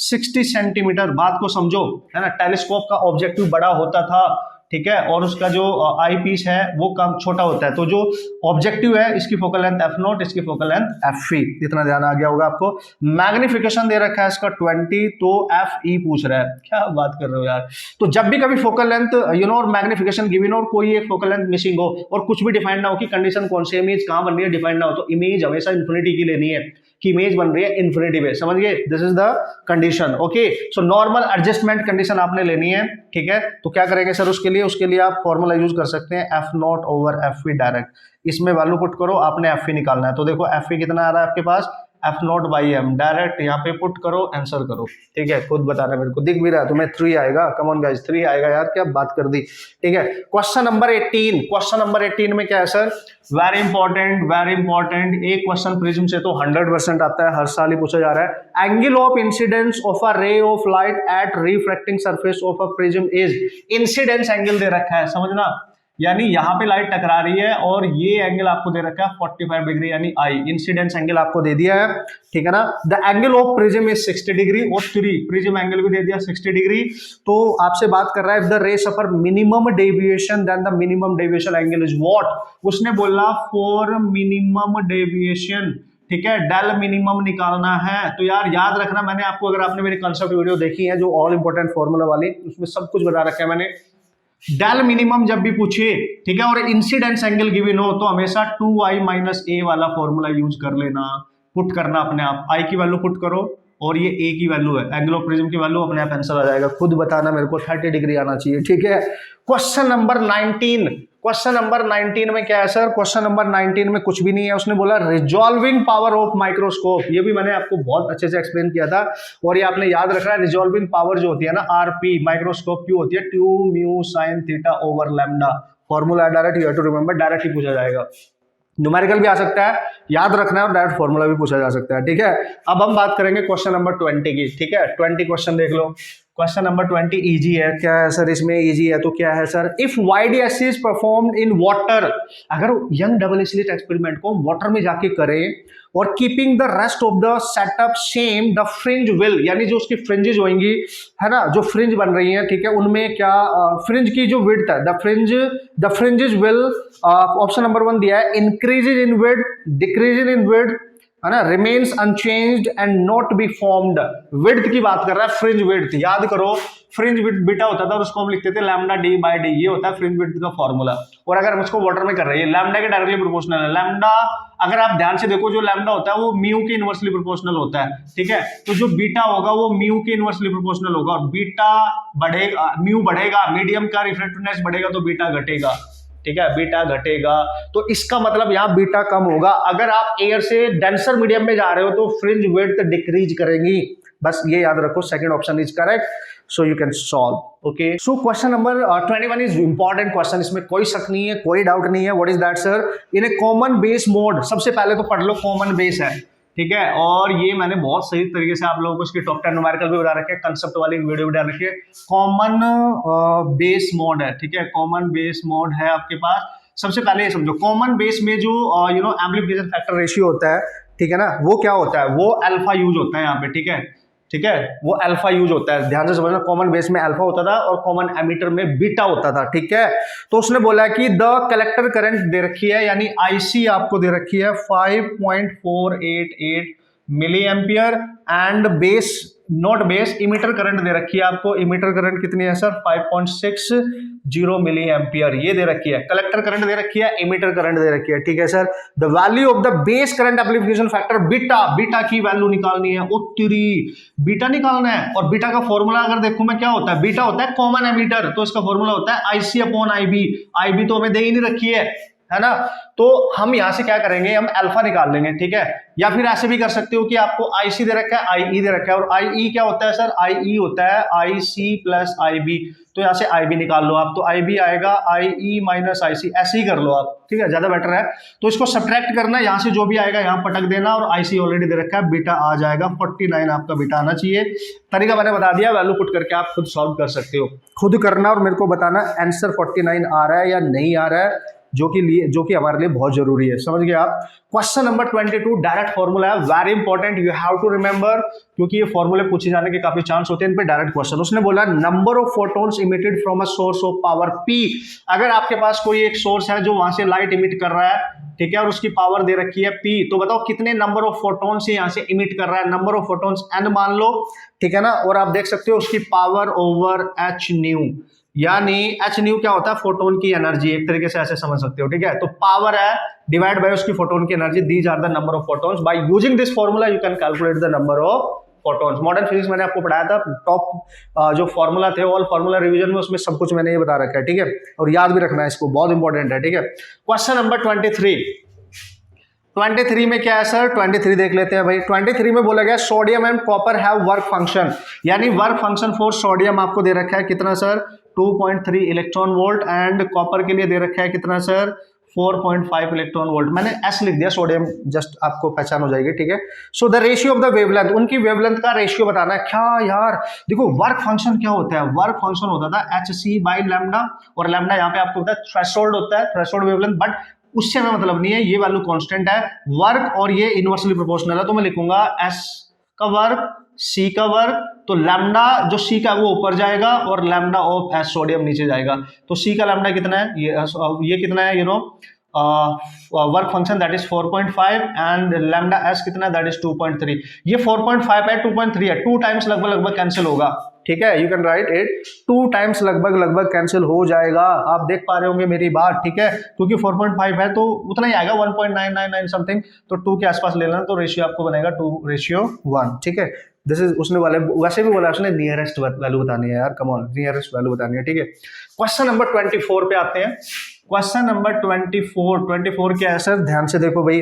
60 सेंटीमीटर। बात को समझो, है ना, टेलीस्कोप का ऑब्जेक्टिव बड़ा होता था, ठीक है, और उसका जो आई पीस है वो कम छोटा होता है। तो जो ऑब्जेक्टिव है इसकी फोकल लेंथ f0, इसकी फोकल लेंथ f3, इतना ध्यान आ गया होगा आपको। मैग्निफिकेशन दे रखा है इसका 20, तो fe पूछ रहा है, क्या बात कर रहे हो यार। तो जब भी कभी फोकल लेंथ और मैग्निफिकेशन गिवन और कोई एक फोकल लेंथ मिसिंग हो और कुछ भी डिफाइंड ना हो कि कंडीशन कौन सी, इमेज कहां बन रही है डिफाइंड ना हो, तो इमेज हमेशा इन्फिनिटी की लेनी है कि इमेज बन रही है इन्फिनिटी पे, समझ गए, this is the condition. Okay, so normal adjustment condition आपने लेनी है, ठीक है। तो क्या करेंगे सर उसके लिए आप फॉर्मूला यूज कर सकते हैं f0 ओवर f डायरेक्ट, इसमें वैल्यू पुट करो, आपने f निकालना है। तो देखो f कितना आ रहा है आपके पास, f0/m, डायरेक्ट यहाँ पे पुट करो, आंसर करो, ठीक है। खुद बताना, मेरे को दिख भी रहा है तुम्हें 3 आएगा, कम ऑन गाइस 3 आएगा यार, क्या बात कर दी, ठीक है। क्वेश्चन नंबर 18, क्वेश्चन नंबर 18 में क्या है sir, very important, very important. एक क्वेश्चन प्रिज्म से तो 100% आता है, हर साल ही पूछा जा रहा है। Angle of incidence of a ray of light at refracting surface of a prism is, incidence angle दे रखा है, समझना, यानी यहां पे लाइट टकरा रही है और ये एंगल आपको दे रखा है 45 डिग्री, यानी आई, इंसिडेंस एंगल आपको दे दिया है, ठीक है ना। The angle of prism is 60 degree और 3 प्रिज्म एंगल भी दे दिया 60 डिग्री। तो आपसे बात कर रहा है, if the ray suffer minimum deviation then the minimum deviation angle is what, उसने बोला फॉर मिनिमम डेविएशन, ठीक है, डेल मिनिमम निकालना है। तो यार याद रखना, मैंने आपको, अगर आपने मेरी कंसेप्ट वीडियो देखी है जो ऑल इंपॉर्टेंट फॉर्मूला वाली, उसमें सब कुछ बता रखा है मैंने। डेल मिनिमम जब भी पूछे, ठीक है, और इंसिडेंस एंगल गिवन हो तो हमेशा 2i माइनस ए वाला फॉर्मूला यूज कर लेना, पुट करना अपने आप, i की वैल्यू पुट करो और ये a की वैल्यू है, एंगल ऑफ प्रिज्म की वैल्यू, अपने आप आंसर आ जाएगा। खुद बताना मेरे को 30 डिग्री आना चाहिए, ठीक है। क्वेश्चन नंबर 19, क्वेश्चन नंबर 19 में क्या है सर, क्वेश्चन नंबर 19 में कुछ भी नहीं है, उसने बोला रिजॉल्विंग पावर ऑफ माइक्रोस्कोप, ये भी मैंने आपको बहुत अच्छे से एक्सप्लेन किया था और ये आपने याद रखना है। रिजॉल्विंग पावर जो होती है ना, आरपी, माइक्रोस्कोप की होती है 2 mu sine theta over lambda, formula direct, you have to remember, direct ही पूछा जाएगा, न्यूमेरिकल भी आ सकता है, याद रखना है, और डायरेक्ट फॉर्मूला भी पूछा जा सकता है, ठीक है। अब हम बात करेंगे क्वेश्चन नंबर 20 की, ठीक है। 20 क्वेश्चन देख लो, क्वेश्चन नंबर 20 इजी है, क्या है सर इसमें इजी है तो क्या है sir, if YDS is performed in water, अगर यंग डबल स्लिट एक्सपेरिमेंट को वाटर में जाके करें और keeping the rest of the setup same, the fringe will, यानी जो उसकी फ्रिंजेस होंगी, है ना, जो फ्रिंज बन रही है, ठीक है, उनमें क्या फ्रिंज की जो विड्थ है, the fringes will, option number 1 दिया है, इंक्रीजेज इन विड्थ, डिक्रीजेज इन विड्थ, है ना, remains unchanged and not be formed. Width की बात कर रहा है, फ्रिंज विड्थ, याद करो फ्रिंज विड्थ बीटा होता था और उसको हम लिखते थे लैम्डा डी बाय डी, ये होता है फ्रिंज विड्थ का फॉर्मूला। और अगर हम इसको वाटर में कर रहे हैं, लैम्डा के डायरेक्टली प्रोपोर्शनल है। लैम्डा, अगर आप ध्यान से देखो, जो लैम्डा होता है वो म्यू के इनवर्सली प्रोपोर्शनल होता है, ठीक है। तो जो बीटा होगा वो म्यू के इनवर्सली प्रोपोर्शनल होगा, और बीटा बढ़ेगा, म्यू बढ़ेगा, मीडियम का रिफ्रैक्टिवनेस बढ़ेगा तो बीटा घटेगा, ठीक है, बीटा घटेगा। तो इसका मतलब यहाँ बीटा कम होगा। अगर आप एयर से डेंसर मीडियम में जा रहे हो तो फ्रिंज विड्थ डिक्रीज करेंगी, बस ये याद रखो। Second option is correct, so you can solve. Okay, so question number 21 is important question, इसमें कोई शक नहीं है, कोई डाउट नहीं है। What is that sir, in A common base mode, सबसे पहले तो पढ़ लो कॉमन बेस है, ठीक है, और ये मैंने बहुत सही तरीके से आप लोगों को इसकी टॉप 10 न्यूमेरिकल भी बता रखे हैं, कंसेप्ट वाली वीडियो भी डाल रखी है। कॉमन बेस मोड है, ठीक है, कॉमन बेस मोड है आपके पास। सबसे पहले ये समझो, कॉमन बेस में जो एम्प्लीफिकेशन फैक्टर रेशियो होता है, ठीक है ना, वो क्या होता है, वो अल्फा यूज होता है यहाँ पे, ठीक है, ठीक है, वो अल्फा यूज होता है, ध्यान से समझना। कॉमन बेस में अल्फा होता था और कॉमन एमीटर में बीटा होता था, ठीक है। तो उसने बोला कि द कलेक्टर करंट दे रखी है, यानी आईसी आपको दे रखी है 5.488 milli ampere, and base, not base, emitter current दे रखी है आपको, इमीटर करंट कितनी है सर, 5.6 0 मिली एम्पियर ये दे रखी है, कलेक्टर करंट दे रखी है, एमिटर करंट दे रखी है, ठीक है sir. The value of the base current application factor beta, beta की वैल्यू निकालनी है, उत्तरी बीटा निकालना है। और बीटा का फॉर्मूला अगर देखूं मैं क्या होता है, बीटा होता है कॉमन एमिटर, तो इसका फॉर्मूला होता है IC अपॉन IB, IB तो हमें दे ही नहीं रखी है ना। तो हम यहां से क्या करेंगे, हम अल्फा निकाल लेंगे, ठीक है। या फिर ऐसे भी कर सकते हो कि आपको IC दे रखा है, IE दे रखा है, और IE क्या होता है सर, IE होता है IC प्लस IB, तो यहाँ से IB निकाल लो आप, तो IB आएगा IE माइनस IC, ऐसे ही कर लो आप, ठीक है, ज्यादा बेटर है। तो इसको सब्ट्रैक्ट करना है, यहाँ से जो भी आएगा यहाँ पटक देना, और IC ऑलरेडी दे रखा है, बीटा आ जाएगा 49 आपका बीटा आना चाहिए। तरीका मैंने बता दिया, वैल्यू पुट करके आप खुद सॉल्व कर सकते हो, खुद करना और मेरे को बताना आंसर 49 आ रहा है या नहीं आ रहा है, जो कि हमारे लिए बहुत जरूरी है, समझ गए आप। क्वेश्चन नंबर 22 डायरेक्ट फॉर्मूला है, very important, you have to remember, क्योंकि ये फॉर्मूले पूछे जाने के काफी चांस होते हैं इन पे। डायरेक्ट क्वेश्चन, उसने बोला number of photons emitted from a source of power P। अगर आपके पास कोई एक सोर्स है जो वहां से लाइट इमिट कर रहा है, ठीक है, और उसकी पावर दे रखी है P, तो बताओ कितने नंबर ऑफ फोटॉन्स यहाँ से इमिट कर रहा है, नंबर ऑफ फोटॉन्स n मान लो, ठीक है ना। और आप देख सकते हो उसकी पावर ओवर h न्यू, यानी h न्यू क्या होता है, फोटोन की एनर्जी, एक तरीके से ऐसे समझ सकते हो, ठीक है। तो पावर है डिवाइड बाय उसकी फोटोन की एनर्जी, these are the number of photons. By using this formula you can calculate the number of photons. Modern physics मैंने आपको पढ़ाया था, टॉप जो फॉर्मूला थे ऑल फॉर्मूला रिवीजन में, उसमें सब कुछ मैंने ये बता रखा है, ठीक है, और याद भी रखना है इसको, बहुत इंपॉर्टेंट है, ठीक है। क्वेश्चन नंबर 23 में क्या है सर, 23 देख लेते हैं भाई। 23 में बोला गया sodium and copper have work function, यानी वर्क फंक्शन फॉर सोडियम आपको दे रखा है कितना sir, 2.3 electron volt, and copper के लिए दे रखा है कितना सर, 4.5 इलेक्ट्रॉन वोल्ट। मैंने एस लिख दिया, सोडियम जस्ट आपको पहचान हो जाएगी, ठीक है। So the ratio of the wavelength, उनकी वेवलेंथ का रेशियो बताना है। क्या यार देखो, वर्क फंक्शन क्या होता है, वर्क फंक्शन होता था HC बाई लैम्डा, और लैम्डा यहाँ पे आपको होता है थ्रेशोल्ड होता है, थ्रेशोल्ड वेवलेंथ, बट उससे हमें मतलब नहीं है, ये वैल्यू कांस्टेंट है। वर्क और ये इनवर्सली प्रोपोर्शनल है, तो मैं लिखूंगा S का वर्क C का वर्क, तो लैम्डा जो C का वो ऊपर जाएगा और लैम्डा ऑफ S सोडियम नीचे जाएगा। तो C का लैम्डा कितना है, ये कितना है, work function that is 4.5, and lambda S कितना है, दैट इज 2.3। ये 4.5 है, 2.3 है, 2 टाइम्स लगभग कैंसिल होगा, ठीक है। You can right it 2 times लगभग कैंसिल हो जाएगा, आप देख पा रहे होंगे मेरी बात, ठीक है, क्योंकि 4.5 है तो उतना ही आएगा, 1.999 समथिंग, तो 2 के आसपास ले लेना, तो रेशियो आपको बनेगा 2:1, ठीक है। दिस इज उसने वाले वैसे भी बोला उसने नियरेस्ट वैल्यू बतानी है यार, कम ऑन, नियरेस्ट वैल्यू बतानी है, ठीक है। क्वेश्चन नंबर 24 पे आते हैं। क्वेश्चन नंबर 24 क्या है सर, ध्यान से देखो भाई।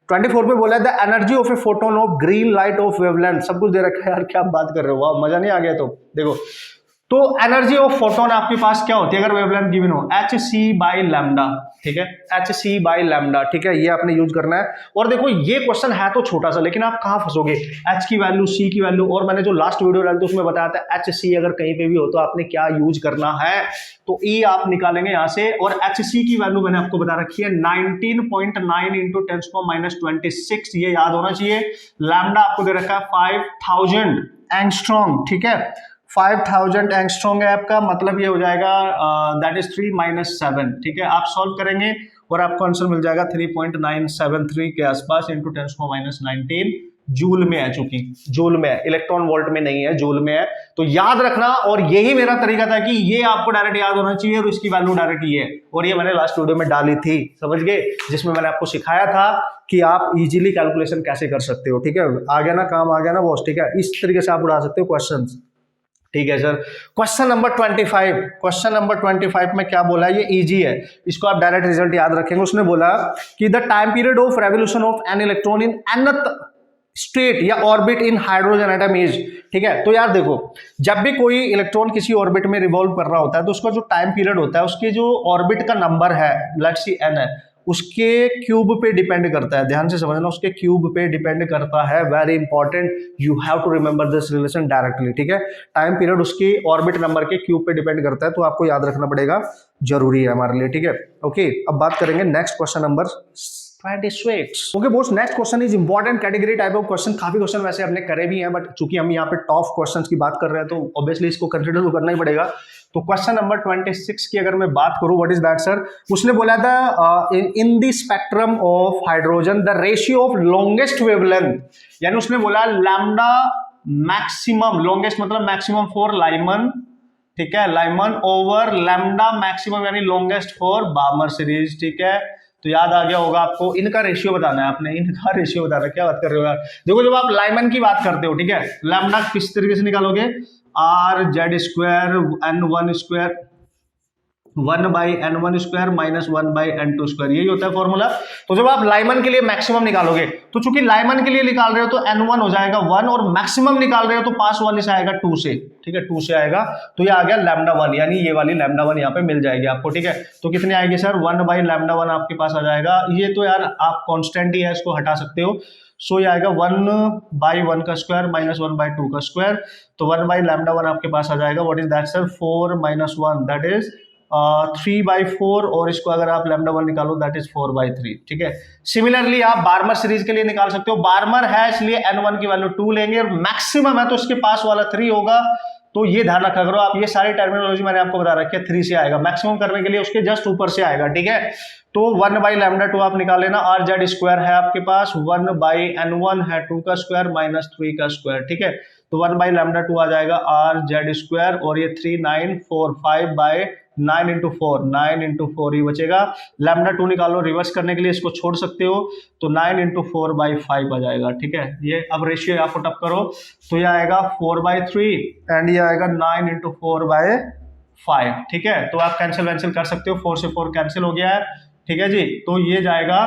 24 पे बोला है the energy of a photon of green light of wavelength, सब कुछ दे रखा है यार, क्या बात कर रहे हो, वाह मजा नहीं आ गया। तो देखो, तो एनर्जी ऑफ फोटोन आपके पास क्या होती है अगर वेवलेंथ गिवन हो, HC बाई लैम्डा, ठीक है, HC बाई लैम्डा, ठीक है, ये आपने यूज करना है। और देखो ये क्वेश्चन है तो छोटा सा, लेकिन आप कहां फंसोगे, H की वैल्यू, C की वैल्यू, और मैंने जो लास्ट वीडियो डाली थी उसमें बताया था HC अगर कहीं पे भी हो तो आपने क्या यूज करना है, तो E आप निकालेंगे यहां से, और HC की वैल्यू मैंने आपको बता रखी है 19.9 इंटू 10⁻26, ये याद होना चाहिए। लैम्डा आपको दे रखा है 5000 एंगस्ट्रॉम, ठीक है, 5000 एंगस्ट्रॉम है आपका, मतलब ये हो जाएगा दैट इज 3 - 7, ठीक है। आप सॉल्व करेंगे और आपको आंसर मिल जाएगा 3.973 के आसपास इंटू 10⁻19 जूल में है, चूंकि जूल में है, इलेक्ट्रॉन वोल्ट में नहीं है, जूल में है, तो याद रखना। और यही मेरा तरीका था कि ये आपको डायरेक्ट याद होना चाहिए और इसकी वैल्यू डायरेक्ट ये है, और ये मैंने लास्ट वीडियो में डाली थी, समझ गए, जिसमें मैंने आपको सिखाया था कि आप इजीली कैलकुलेशन कैसे कर सकते हो, ठीक है। आ गया ना, काम आ गया ना बॉस, ठीक है, इस तरीके से आप उड़ा सकते हो क्वेश्चन, ठीक है सर। क्वेश्चन नंबर 25 में क्या बोला है, ये इजी है, इसको आप डायरेक्ट रिजल्ट याद रखेंगे। उसने बोला कि the time period of revolution of an electron in nth state या orbit in hydrogen atom is, ठीक है। तो यार देखो, जब भी कोई इलेक्ट्रॉन किसी ऑर्बिट में रिवॉल्व कर रहा होता है तो उसका जो टाइम पीरियड होता है, उसके जो ऑर्बिट का नंबर है, लेट्स सी n है, उसके क्यूब पे डिपेंड करता है, ध्यान से समझना, उसके क्यूब पे डिपेंड करता है, very important, you have to remember this relation directly, ठीक है। टाइम पीरियड उसकी ऑर्बिट नंबर के क्यूब पे डिपेंड करता है, तो आपको याद रखना पड़ेगा, जरूरी है हमारे लिए, ठीक है। ओके, अब बात करेंगे next question number 26। Okay Bose, next question is important category type of question. काफी क्वेश्चन वैसे हमने करे भी हैं, बट चूंकि हम यहाँ पे टॉप क्वेश्चंस की बात कर रहे हैं तो ऑब्वियसली इसको कंसिडर तो करना ही पड़ेगा। तो क्वेश्चन नंबर 26 की अगर मैं बात करूं, व्हाट इज दैट सर, उसने बोला था in the spectrum of hydrogen the ratio of longest wavelength, यानी उसने बोला लैम्डा मैक्सिमम, लॉन्गेस्ट मतलब मैक्सिमम फॉर लाइमन, ठीक है, लाइमन ओवर लैम्डा मैक्सिमम यानी लॉन्गेस्ट फॉर बार्मर सीरीज, ठीक है। तो याद आ गया होगा आपको, इनका रेशियो बताना है आपने, इनका रेशियो बताना है। क्या बात कर रहे हो यार, देखो जब आप लाइमन की बात करते हो, ठीक है, लैम्डा किस तरीके से निकालोगे, R Z square N one square 1/n1 square minus 1/n2 square, यही होता है फॉर्मूला। तो जब आप लाइमन के लिए मैक्सिमम निकालोगे, तो चूंकि लाइमन के लिए निकाल रहे हो तो n1 हो जाएगा 1 और मैक्सिमम निकाल रहे हो तो पास वाले से आएगा 2 से, ठीक है, 2 से आएगा। तो ये आ गया लैम्डा 1, यानी ये वाली लैम्डा 1 यहाँ पे मिल जाएगी आपको, ठीक है। तो कितने आएगी सर, 1/λ1 आपके पास आ जाएगा। ये तो यार आप कॉन्स्टेंट ही है, इसको हटा सकते हो। सो ये आएगा 1/1 का स्क्वायर माइनस 1/2 का स्क्वायर। तो 1/λ1 आपके पास आ जाएगा। What is that sir, 4 - 1 that is 3/4 और इसको अगर आप λ1 निकालो दैट इज 4/3, ठीक है। सिमिलरली आप बार्मर सीरीज के लिए निकाल सकते हो। बार्मर है इसलिए n1 की वैल्यू 2 लेंगे और मैक्सिमम है तो इसके पास वाला 3 होगा। तो ये ध्यान रखा करो आप, ये सारी टर्मिनोलॉजी मैंने आपको बता रखी है, 3 से आएगा मैक्सिमम करने के लिए, उसके जस्ट ऊपर से आएगा, ठीक है। तो 1/λ2 आप निकाल लेना। आर जेड स्क्वायर है आपके पास, 1/n1 है 2 का स्क्वायर माइनस 3 का स्क्वायर, ठीक है। तो 1/λ2 आ जाएगा आर जेड स्क्वायर और ये 3 9 4 5/9 × 4 9 × 4 ही बचेगा। λ2 निकालो, रिवर्स करने के लिए इसको छोड़ सकते हो, तो 9 × 4/5 आ जाएगा, ठीक है। ये अब रेशियो आप पुट अप करो तो ये आएगा 4/3 एंड ये आएगा 9 × 4/5, ठीक है। तो आप कैंसिल वैंसिल कर सकते हो, 4 से 4 कैंसिल हो गया है, ठीक है जी। तो ये जाएगा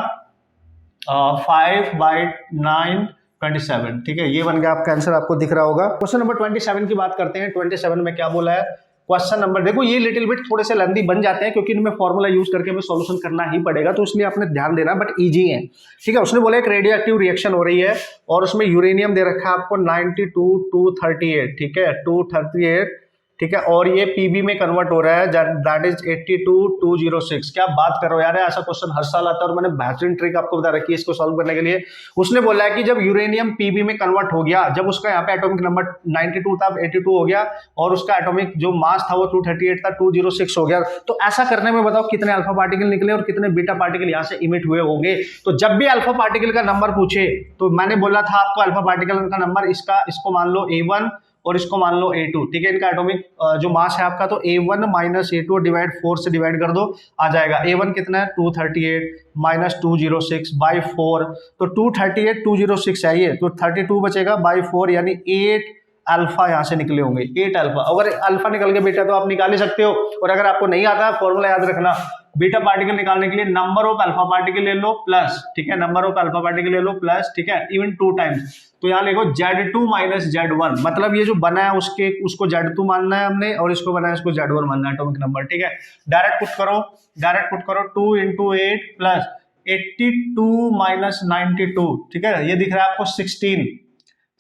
5/9 27, ठीक है। ये बन गया आपका आंसर, आपको दिख रहा होगा। क्वेश्चन नंबर 27 की बात करते हैं। 27 में क्या बोला है, क्वेश्चन नंबर, देखो ये लिटिल बिट थोड़े से लेंथी बन जाते हैं क्योंकि इनमें फॉर्मूला यूज करके हमें सॉल्यूशन करना ही पड़ेगा, तो इसलिए आपने ध्यान देना, बट इजी है, ठीक है। उसने बोला एक रेडियो एक्टिव रिएक्शन हो रही है और उसमें यूरेनियम दे रखा है आपको 92 238, ठीक है, 238, ठीक है, और ये पीबी में कन्वर्ट हो रहा है, दैट इज 82 206। क्या बात कर रहे हो यार, ऐसा क्वेश्चन हर साल आता है और मैंने बेहतरीन ट्रिक आपको बता रखी है इसको सॉल्व करने के लिए। उसने बोला है कि जब यूरेनियम पीबी में कन्वर्ट हो गया, जब उसका यहाँ पे एटॉमिक नंबर 92 था, 82 हो गया और उसका एटॉमिक जो मास था वो 238 था, 206 हो गया। तो ऐसा करने में बताओ कितने अल्फा पार्टिकल निकले और कितने बीटा पार्टिकल यहाँ से इमिट हुए होंगे। तो जब भी अल्फा पार्टिकल का नंबर पूछे तो मैंने बोला था आपको अल्फा पार्टिकल का नंबर, इसको मान लो A1 और इसको मान लो A2, ठीक है। इनका एटॉमिक जो मास है आपका, तो A1 - A2 डिवाइड 4 से डिवाइड कर दो, आ जाएगा A1 कितना है 238 - 206/4, तो 238 206 है ये, तो 32 बचेगा बाई 4, यानी 8 अल्फा यहाँ से निकले होंगे, 8 अल्फा। अगर अल्फा निकल के बेटा तो आप निकाल ही सकते हो। और अगर आपको नहीं आता फॉर्मूला याद रखना, बीटा पार्टिकल निकालने के लिए नंबर ऑफ अल्फा पार्टिकल ले लो प्लस, ठीक है, नंबर ऑफ अल्फा पार्टिकल ले लो प्लस, ठीक है, इवन 2 टाइम्स। तो यहाँ लिखो Z2 - Z1, मतलब ये जो बना है उसको Z2 मानना है हमने और इसको बना है इसको Z1 मानना है एटॉमिक नंबर, ठीक है। डायरेक्ट पुट करो 2 × 8 प्लस 82 - 92, ठीक है, ये दिख रहा है आपको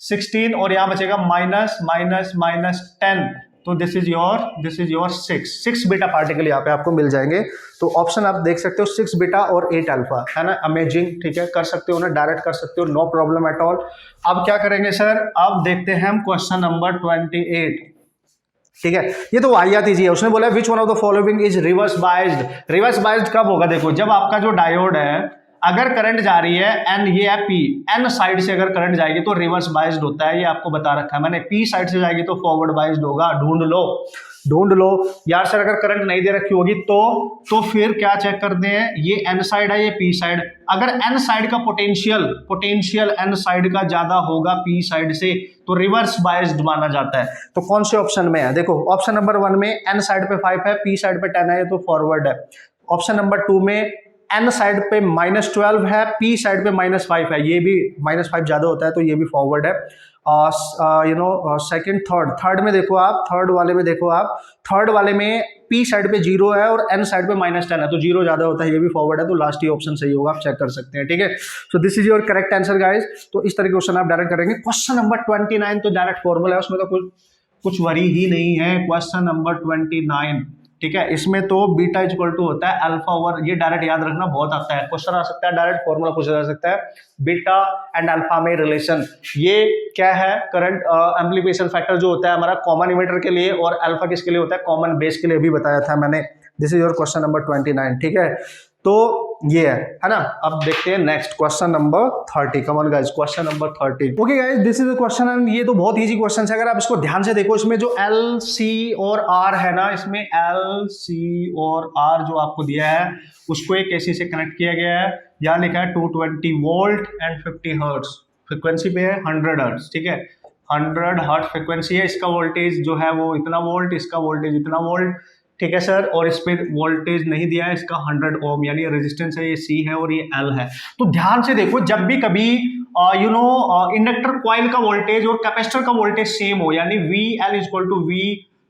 16 और यहाँ बचेगा माइनस 10, तो this is your 6 beta particle यहाँ पे आपको मिल जाएंगे। तो ऑप्शन आप देख सकते हो 6 बीटा और 8 अल्फा, है ना, अमेजिंग, ठीक है, कर सकते हो ना, डायरेक्ट कर सकते हो, नो प्रॉब्लम एट ऑल। अब क्या करेंगे सर, अब देखते हैं हम क्वेश्चन नंबर 28, ठीक है। ये तो वाहियात ही है। उसने बोला which one of the following is reverse biased. Reverse biased कब होगा, देखो जब आपका जो डायोड है, अगर करंट जा रही है एन, ये है पी, एन साइड से अगर करंट जाएगी तो रिवर्स बाइज्ड होता है, ये आपको बता रखा है मैंने। पी साइड से जाएगी तो फॉरवर्ड बाइज्ड होगा। ढूंढ लो यार सर, अगर करंट नहीं दे रखी होगी तो फिर क्या चेक करते हैं, ये एन साइड है, ये पी साइड। अगर एन साइड का पोटेंशियल एन साइड का ज्यादा होगा पी साइड से तो रिवर्स बाइज्ड माना जाता है। तो कौन से ऑप्शन में है, देखो ऑप्शन नंबर 1 में एन साइड पे 5 है, पी साइड पे 10 है, तो फॉरवर्ड है। ऑप्शन नंबर 2 में एन साइड पे -12 है, पी साइड पे -5 है, ये भी -5 ज्यादा होता है तो ये भी फॉरवर्ड है। सेकंड थर्ड में देखो आप, थर्ड वाले में पी साइड पे 0 है और एन साइड पे -10 है, तो 0 ज्यादा होता है, ये भी फॉरवर्ड है, तो लास्ट ही ऑप्शन सही होगा, आप चेक कर सकते हैं, ठीक है। So this is your correct answer guys. तो इस तरह के क्वेश्चन आप डायरेक्ट करेंगे। क्वेश्चन नंबर 29 तो डायरेक्ट फॉर्मूला है, उसमें तो कुछ वरी ही नहीं है। क्वेश्चन नंबर 29, ठीक है, इसमें तो बीटा इक्वल टू होता है अल्फा ओवर, ये डायरेक्ट याद रखना, बहुत आता है, क्वेश्चन आ सकता है, डायरेक्ट फॉर्मूला पूछा जा सकता है, बीटा एंड अल्फा में रिलेशन। ये क्या है, करंट एम्प्लीफिकेशन फैक्टर जो होता है हमारा कॉमन इमीटर के लिए, और अल्फा किसके लिए होता है, कॉमन बेस के लिए भी बताया था मैंने। This is your question number 29, ठीक है। तो ये है ना। अब देखते हैं next question number 30। Come on guys, question number 30। Okay guys, this is the question and ये तो बहुत इजी क्वेश्चन है। अगर आप इसको ध्यान से देखो, इसमें जो एल सी और आर है ना, इसमें एल सी और आर जो आपको दिया है उसको एक एसी से कनेक्ट किया गया है। यहाँ लिखा है 220 वोल्ट एंड 50 हर्ट्ज, फ्रिक्वेंसी पे है 100 हर्ट्ज, ठीक है। 100 हर्ट्ज फ्रिक्वेंसी है, इसका वोल्टेज जो है वो इतना वोल्ट, इसका वोल्टेज इतना वोल्ट, ठीक है सर। और इस पे वोल्टेज नहीं दिया है, इसका 100 ओम, यानी रेजिस्टेंस है, ये सी है और ये एल है। तो ध्यान से देखो, जब भी कभी इंडक्टर कॉइल का वोल्टेज और कैपेसिटर का वोल्टेज सेम हो, यानी V L equal to V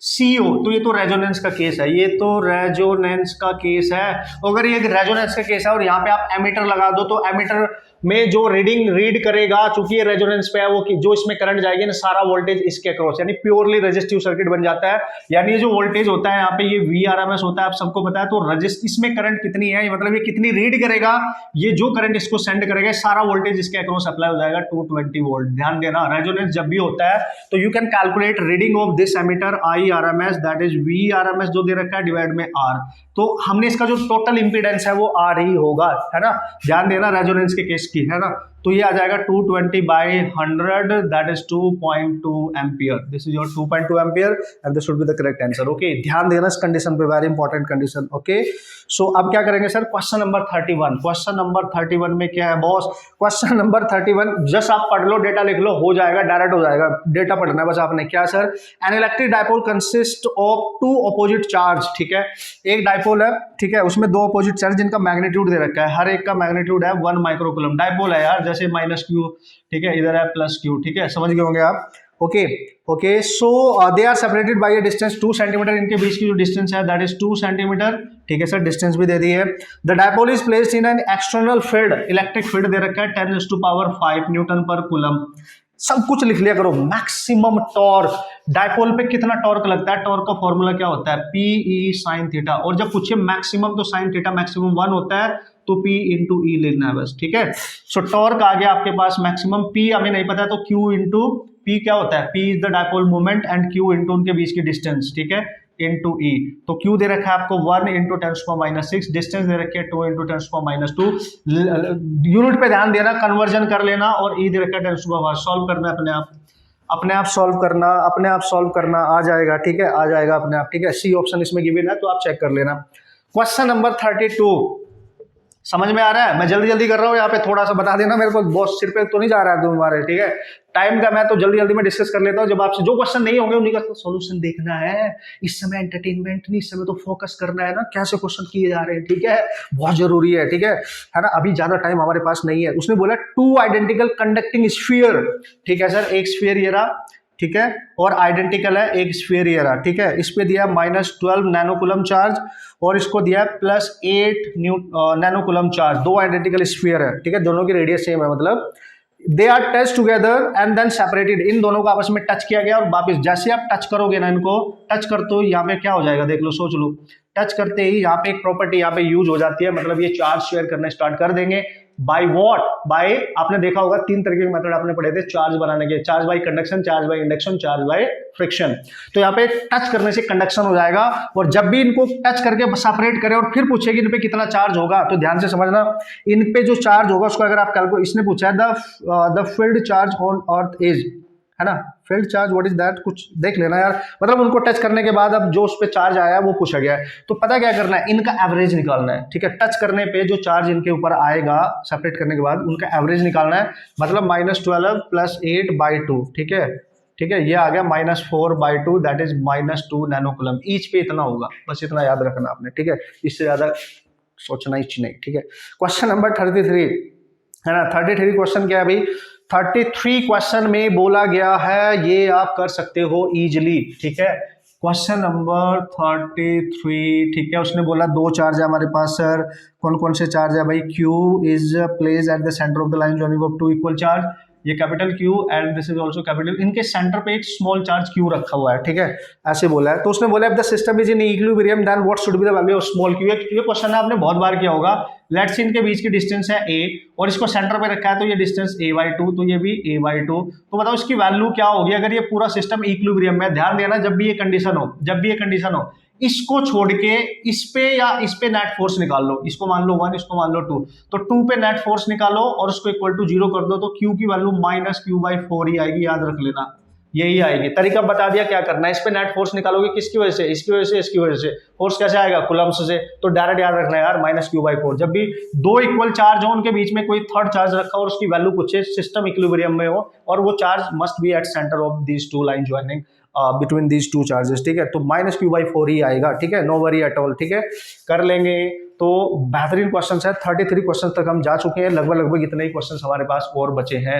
C हो, तो ये तो रेजोनेंस का केस है, ये तो रेजोनेंस का केस है। अगर ये रेजोनेंस का केस है और यहाँ पे आप एमीटर लगा दो, तो एमीटर में जो रीडिंग रीड करेगा, चूंकि ये रेजोनेंस पे है, वो जो इसमें करंट जाएगी ना, सारा वोल्टेज इसके अक्रॉस, यानी प्योरली रेजिस्टिव सर्किट बन जाता है। यानी ये जो वोल्टेज होता है यहाँ पे, ये VRMS होता है, आप सबको पता है। तो रजिस्ट इसमें करंट कितनी है, मतलब ये कितनी रीड करेगा, ये जो करंट इसको सेंड करेगा, सारा वोल्टेज इसके अक्रॉस अप्लाई हो जाएगा, 220 वोल्ट। ध्यान देना, रेजोनेंस जब भी होता है तो you can calculate reading of this ammeter IRMS, that is VRMS जो दे रखा है डिवाइड में R। तो हमने इसका जो टोटल इंपीडेंस है वो R ही होगा, है ना। ध्यान देना रेजोनेंस के केस की, है ना। तो ये आ जाएगा 220 by 100, that is 2.2 ampere. This is your 2.2 ampere and this should be the correct answer. Okay, ध्यान देना इस कंडीशन पे, वेरी इंपॉर्टेंट कंडीशन। ओके, सो अब क्या करेंगे sir, question number 31। Question number 31 में क्या है बॉस, क्वेश्चन नंबर 31 जस्ट आप पढ़ लो, डेटा लिख लो, हो जाएगा, डायरेक्ट हो जाएगा। डेटा पढ़ना है बस आपने। क्या sir, an electric dipole consist of 2 opposite charge, ठीक है। एक डायपोल है, ठीक है, उसमें 2 अपोजिट चार्ज जिनका मैग्नीट्यूड दे रखा है, हर एक का मैग्नीट्यूड है 1 माइक्रोकूलम। डायपोल है यार, जैसे -q, ठीक है, इधर है +q, ठीक है, समझ गए होंगे आप। Okay okay, so they are separated by a distance 2 centimetre. इनके बीच की जो डिस्टेंस है दैट इज 2 सेंटीमीटर, ठीक है सर, डिस्टेंस भी दे दी है। The dipole is placed in an external field, electric field दे रखा है 10⁵ न्यूटन पर कूलम। सब कुछ लिख लिया करो। मैक्सिमम टॉर्क, डायपोल पे कितना टॉर्क लगता है, टॉर्क का फॉर्मूला क्या होता है, PE sin थीटा। और जब पूछे मैक्सिमम, तो sin थीटा मैक्सिमम 1 होता है, तो P इंटू E लेना है बस, ठीक है। सो टॉर्क आ गया आपके पास मैक्सिमम, P हमें नहीं पता है, तो Q इंटू P क्या होता है, P is the dipole moment and Q into उनके बीच की डिस्टेंस, ठीक है, इंटू E। तो Q दे रखा है आपको 1 इंटू 10⁻⁶, डिस्टेंस दे रखी है 2 इंटू 10⁻²। यूनिट पे ध्यान देना, कन्वर्जन कर लेना, और E दे रखा है 10⁻, सॉल्व करना अपने आप सॉल्व करना, अपने आप सॉल्व करना, आ जाएगा, ठीक है, आ जाएगा अपने आप, ठीक है। सी ऑप्शन इसमें गिवन है, तो आप चेक कर लेना। क्वेश्चन नंबर 32 समझ में आ रहा है, मैं जल्दी जल्दी कर रहा हूँ, यहाँ पे थोड़ा सा बता देना मेरे को, बॉस सिर पे तो नहीं जा रहा है तुम्हारे, ठीक है। टाइम का मैं तो जल्दी जल्दी में डिस्कस कर लेता हूँ। जब आपसे जो क्वेश्चन नहीं होंगे उन्हीं का तो सॉल्यूशन देखना है। इस समय एंटरटेनमेंट नहीं, इस समय तो फोकस करना है ना, कैसे क्वेश्चन किए जा रहे हैं, ठीक है, बहुत जरूरी है, ठीक है ना। अभी ज्यादा टाइम हमारे पास नहीं है। उसने बोला 2 आइडेंटिकल कंडक्टिंग स्फीयर, ठीक है सर, एक स्फीयर ये रहा, ठीक है, और आइडेंटिकल है एक स्फीयर ये रहा, ठीक है। इस पे दिया -12 नैनोकूलम चार्ज और इसको दिया +8 नैनोकूलम चार्ज। 2 आइडेंटिकल स्फीयर है, ठीक है, दोनों की रेडियस सेम है, मतलब they are touch together and then separated. इन दोनों को आपस में टच किया गया और वापस जैसे आप टच करोगे ना, इनको टच करते हो यहाँ पे क्या हो जाएगा, देख लो, सोच लो। टच करते ही यहाँ पे एक प्रॉपर्टी यहाँ पे यूज हो जाती है, मतलब ये चार्ज शेयर करना स्टार्ट कर देंगे। बाय व्हाट, बाय, आपने देखा होगा 3 तरीके के मेथड आपने पढ़े थे चार्ज बनाने के, charge by conduction, charge by induction, charge by friction. तो यहाँ पे टच करने से कंडक्शन हो जाएगा, और जब भी इनको टच करके सेपरेट करें और फिर पूछे कि इन पे कितना चार्ज होगा, तो ध्यान से समझना, इन पे जो चार्ज होगा उसको अगर आप कैलकुलेट, इसने पूछा है the field charge on earth is, है ना, field charge what is that, कुछ देख लेना यार, मतलब उनको टच करने के बाद अब जो उस पे चार्ज आया है वो पूछा गया है। तो पता क्या करना है, इनका एवरेज निकालना है, ठीक है। टच करने पे जो चार्ज इनके ऊपर आएगा सेपरेट करने के बाद, उनका एवरेज निकालना है, मतलब -12 + 8/2, ठीक है, ठीक है, ये आ गया -4/2, दैट इज -2 नैनोकूलम। ईच पे इतना होगा, बस इतना याद रखना आपने, ठीक है, इससे ज्यादा सोचना ही नहीं, ठीक है। क्वेश्चन नंबर 33 है ना, 33 क्वेश्चन क्या है भाई, 33 क्वेश्चन में बोला गया है, ये आप कर सकते हो इजिली, ठीक है। क्वेश्चन नंबर 33, ठीक है, उसने बोला 2 चार्ज है हमारे पास सर, कौन कौन से चार्ज है भाई, Q is placed at the centre of the line joining of 2 equal charge, ये capital Q and this is also capital, इनके सेंटर पे एक स्मॉल चार्ज Q रखा हुआ है, ठीक है, ऐसे बोला है। तो उसने बोला if the system is in equilibrium then what should be the value of small q। ये क्वेश्चन आपने बहुत बार किया होगा। लेट्स से इनके बीच की डिस्टेंस है a और इसको सेंटर पे रखा है, तो ये डिस्टेंस a/2, तो ये भी a/2। तो बताओ इसकी वैल्यू क्या होगी अगर ये पूरा सिस्टम इक्विलिब्रियम में। ध्यान देना, जब भी ये कंडीशन हो इसको छोड़ के इस पे या इस पे नेट फोर्स निकाल लो, इसको मान लो 1, इसको मान लो 2, तो 2 पे नेट फोर्स निकालो और उसको इक्वल टू 0 कर दो, तो Q की वैल्यू -Q/4 ही आएगी, याद रख लेना, यही आएगी। तरीका बता दिया क्या करना है। इस पे नेट फोर्स निकालोगे किसकी वजह से, इसकी वजह से, इसकी वजह से। फोर्स कैसे आएगा, कूलम्ब्स से, तो डायरेक्ट याद रखना है यार -Q/4। जब भी दो इक्वल चार्ज हो, उनके बीच में कोई थर्ड चार्ज रखा और उसकी वैल्यू पूछे, सिस्टम इक्विलिब्रियम में हो और वो charge must be at centre of these two line joining between these two charges, ठीक है, तो -Q/4 ही आएगा, ठीक है, नो वरी एट ऑल, ठीक है, कर लेंगे। तो बेहतरीन क्वेश्चन है, 33 क्वेश्चन तक हम जा चुके हैं, लगभग इतने ही क्वेश्चन हमारे पास और बचे हैं।